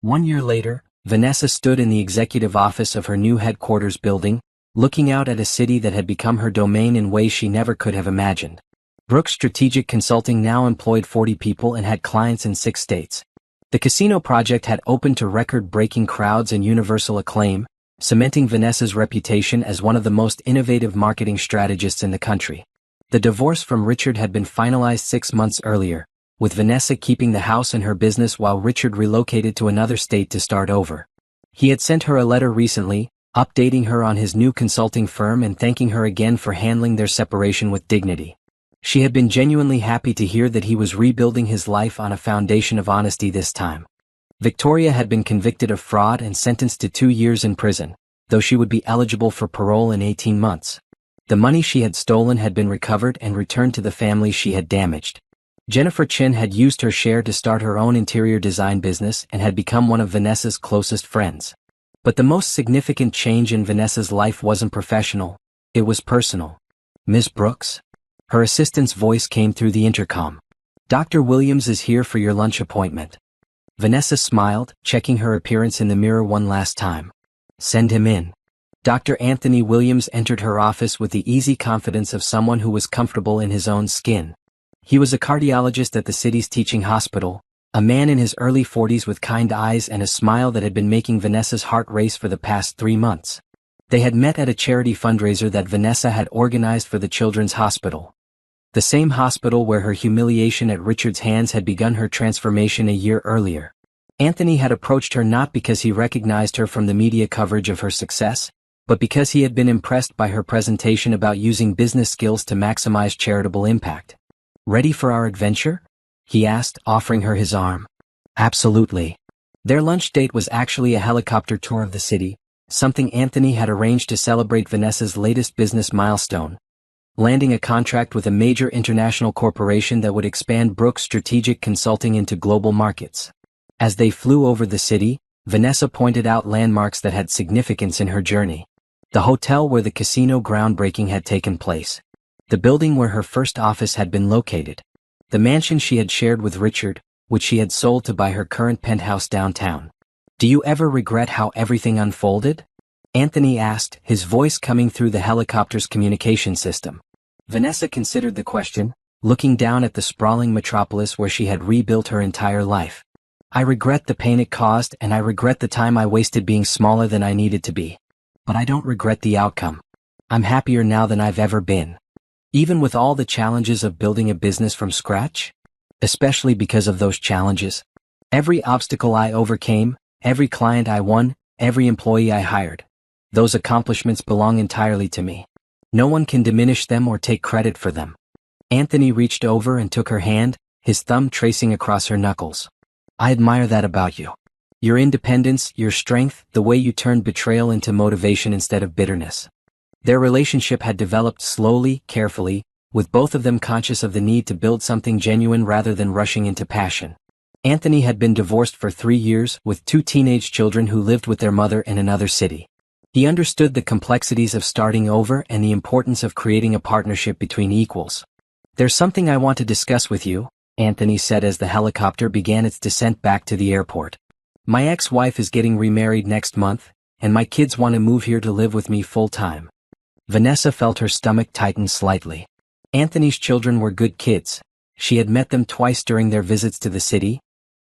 1 year later, Vanessa stood in the executive office of her new headquarters building, looking out at a city that had become her domain in ways she never could have imagined. Brooks Strategic Consulting now employed 40 people and had clients in 6 states. The casino project had opened to record-breaking crowds and universal acclaim, cementing Vanessa's reputation as one of the most innovative marketing strategists in the country. The divorce from Richard had been finalized 6 months earlier, with Vanessa keeping the house and her business while Richard relocated to another state to start over. He had sent her a letter recently, updating her on his new consulting firm and thanking her again for handling their separation with dignity. She had been genuinely happy to hear that he was rebuilding his life on a foundation of honesty this time. Victoria had been convicted of fraud and sentenced to 2 years in prison, though she would be eligible for parole in 18 months. The money she had stolen had been recovered and returned to the family she had damaged. Jennifer Chin had used her share to start her own interior design business and had become one of Vanessa's closest friends. But the most significant change in Vanessa's life wasn't professional, it was personal. Ms. Brooks? Her assistant's voice came through the intercom. Dr. Williams is here for your lunch appointment. Vanessa smiled, checking her appearance in the mirror one last time. Send him in. Dr. Anthony Williams entered her office with the easy confidence of someone who was comfortable in his own skin. He was a cardiologist at the city's teaching hospital, a man in his early 40s with kind eyes and a smile that had been making Vanessa's heart race for the past 3 months. They had met at a charity fundraiser that Vanessa had organized for the Children's Hospital. The same hospital where her humiliation at Richard's hands had begun her transformation a year earlier. Anthony had approached her not because he recognized her from the media coverage of her success, but because he had been impressed by her presentation about using business skills to maximize charitable impact. Ready for our adventure? he asked, offering her his arm. Absolutely. Their lunch date was actually a helicopter tour of the city, something Anthony had arranged to celebrate Vanessa's latest business milestone, landing a contract with a major international corporation that would expand Brooks' strategic consulting into global markets. As they flew over the city, Vanessa pointed out landmarks that had significance in her journey. The hotel where the casino groundbreaking had taken place. The building where her first office had been located. The mansion she had shared with Richard, which she had sold to buy her current penthouse downtown. Do you ever regret how everything unfolded? Anthony asked, his voice coming through the helicopter's communication system. Vanessa considered the question, looking down at the sprawling metropolis where she had rebuilt her entire life. I regret the pain it caused, and I regret the time I wasted being smaller than I needed to be. But I don't regret the outcome. I'm happier now than I've ever been. Even with all the challenges of building a business from scratch? Especially because of those challenges. Every obstacle I overcame, every client I won, every employee I hired. Those accomplishments belong entirely to me. No one can diminish them or take credit for them. Anthony reached over and took her hand, his thumb tracing across her knuckles. I admire that about you. Your independence, your strength, the way you turned betrayal into motivation instead of bitterness. Their relationship had developed slowly, carefully, with both of them conscious of the need to build something genuine rather than rushing into passion. Anthony had been divorced for 3 years, with 2 teenage children who lived with their mother in another city. He understood the complexities of starting over and the importance of creating a partnership between equals. There's something I want to discuss with you, Anthony said as the helicopter began its descent back to the airport. My ex-wife is getting remarried next month, and my kids want to move here to live with me full-time. Vanessa felt her stomach tighten slightly. Anthony's children were good kids. She had met them twice during their visits to the city,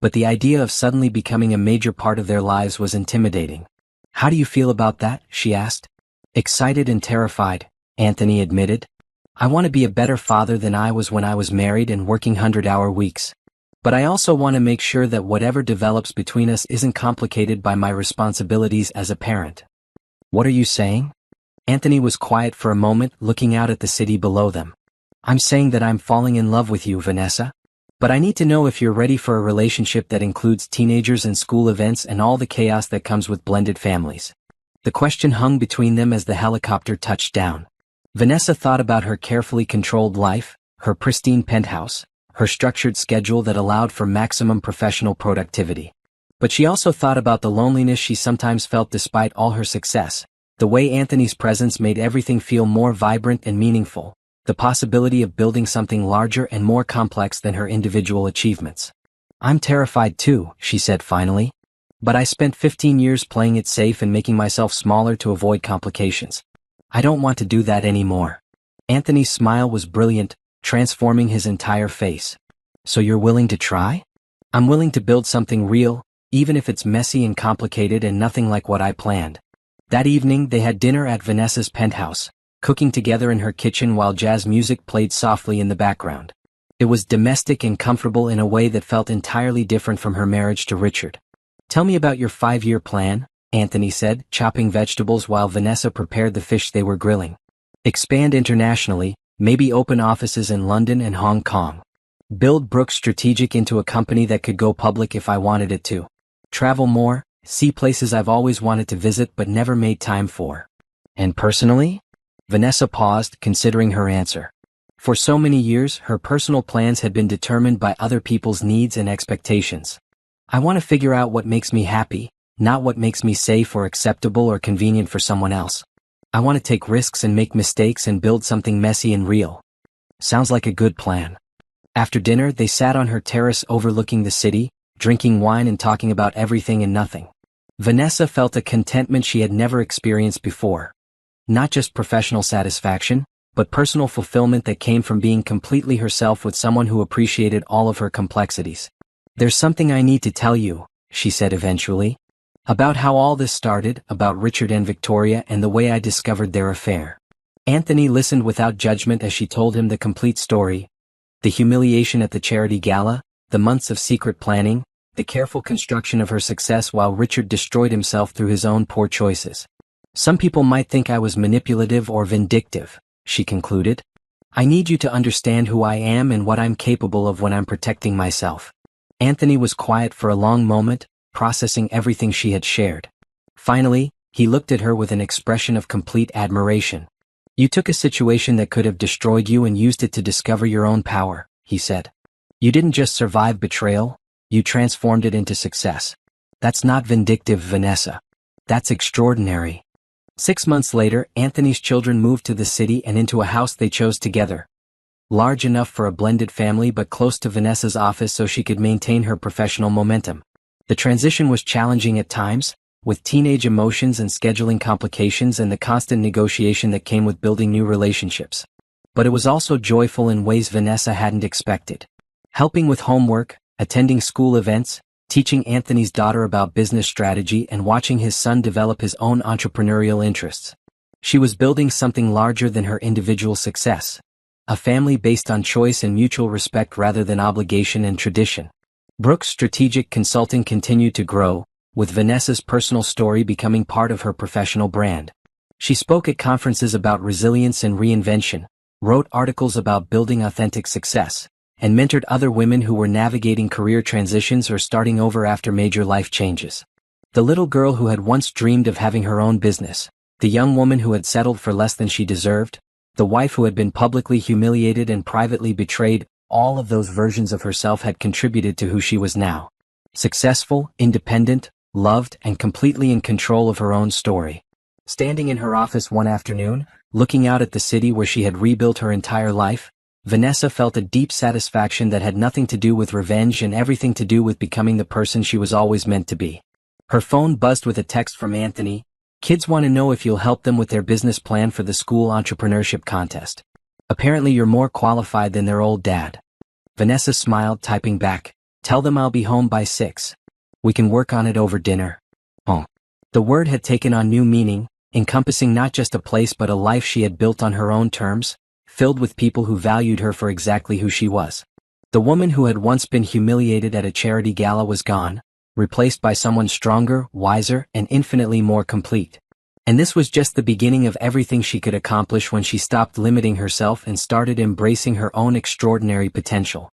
but the idea of suddenly becoming a major part of their lives was intimidating. How do you feel about that? She asked. Excited and terrified, Anthony admitted. I want to be a better father than I was when I was married and working 100-hour weeks. But I also want to make sure that whatever develops between us isn't complicated by my responsibilities as a parent. What are you saying? Anthony was quiet for a moment, looking out at the city below them. I'm saying that I'm falling in love with you, Vanessa. But I need to know if you're ready for a relationship that includes teenagers and school events and all the chaos that comes with blended families. The question hung between them as the helicopter touched down. Vanessa thought about her carefully controlled life, her pristine penthouse, her structured schedule that allowed for maximum professional productivity. But she also thought about the loneliness she sometimes felt despite all her success, the way Anthony's presence made everything feel more vibrant and meaningful, the possibility of building something larger and more complex than her individual achievements. I'm terrified too, she said finally. But I spent 15 years playing it safe and making myself smaller to avoid complications. I don't want to do that anymore. Anthony's smile was brilliant, transforming his entire face. So you're willing to try? I'm willing to build something real, even if it's messy and complicated and nothing like what I planned. That evening they had dinner at Vanessa's penthouse, cooking together in her kitchen while jazz music played softly in the background. It was domestic and comfortable in a way that felt entirely different from her marriage to Richard. Tell me about your 5-year plan, Anthony said, chopping vegetables while Vanessa prepared the fish they were grilling. Expand internationally, maybe open offices in London and Hong Kong. Build Brooks Strategic into a company that could go public if I wanted it to. Travel more, see places I've always wanted to visit but never made time for. And personally? Vanessa paused, considering her answer. For so many years, her personal plans had been determined by other people's needs and expectations. I want to figure out what makes me happy, not what makes me safe or acceptable or convenient for someone else. I want to take risks and make mistakes and build something messy and real. Sounds like a good plan. After dinner, they sat on her terrace overlooking the city, drinking wine and talking about everything and nothing. Vanessa felt a contentment she had never experienced before. Not just professional satisfaction, but personal fulfillment that came from being completely herself with someone who appreciated all of her complexities. There's something I need to tell you, she said eventually. About how all this started, about Richard and Victoria and the way I discovered their affair. Anthony listened without judgment as she told him the complete story. The humiliation at the charity gala, the months of secret planning, the careful construction of her success while Richard destroyed himself through his own poor choices. Some people might think I was manipulative or vindictive, she concluded. I need you to understand who I am and what I'm capable of when I'm protecting myself. Anthony was quiet for a long moment, processing everything she had shared. Finally, he looked at her with an expression of complete admiration. You took a situation that could have destroyed you and used it to discover your own power, he said. You didn't just survive betrayal, you transformed it into success. That's not vindictive, Vanessa. That's extraordinary. 6 months later, Anthony's children moved to the city and into a house they chose together. Large enough for a blended family but close to Vanessa's office so she could maintain her professional momentum. The transition was challenging at times, with teenage emotions and scheduling complications and the constant negotiation that came with building new relationships. But it was also joyful in ways Vanessa hadn't expected. Helping with homework, attending school events, teaching Anthony's daughter about business strategy and watching his son develop his own entrepreneurial interests. She was building something larger than her individual success. A family based on choice and mutual respect rather than obligation and tradition. Brooke's strategic consulting continued to grow, with Vanessa's personal story becoming part of her professional brand. She spoke at conferences about resilience and reinvention, wrote articles about building authentic success, and mentored other women who were navigating career transitions or starting over after major life changes. The little girl who had once dreamed of having her own business, the young woman who had settled for less than she deserved, the wife who had been publicly humiliated and privately betrayed, all of those versions of herself had contributed to who she was now. Successful, independent, loved, and completely in control of her own story. Standing in her office one afternoon, looking out at the city where she had rebuilt her entire life, Vanessa felt a deep satisfaction that had nothing to do with revenge and everything to do with becoming the person she was always meant to be. Her phone buzzed with a text from Anthony. Kids want to know if you'll help them with their business plan for the school entrepreneurship contest. Apparently you're more qualified than their old dad. Vanessa smiled, typing back, tell them I'll be home by 6. We can work on it over dinner. Oh. The word had taken on new meaning, encompassing not just a place but a life she had built on her own terms, filled with people who valued her for exactly who she was. The woman who had once been humiliated at a charity gala was gone, replaced by someone stronger, wiser, and infinitely more complete. And this was just the beginning of everything she could accomplish when she stopped limiting herself and started embracing her own extraordinary potential.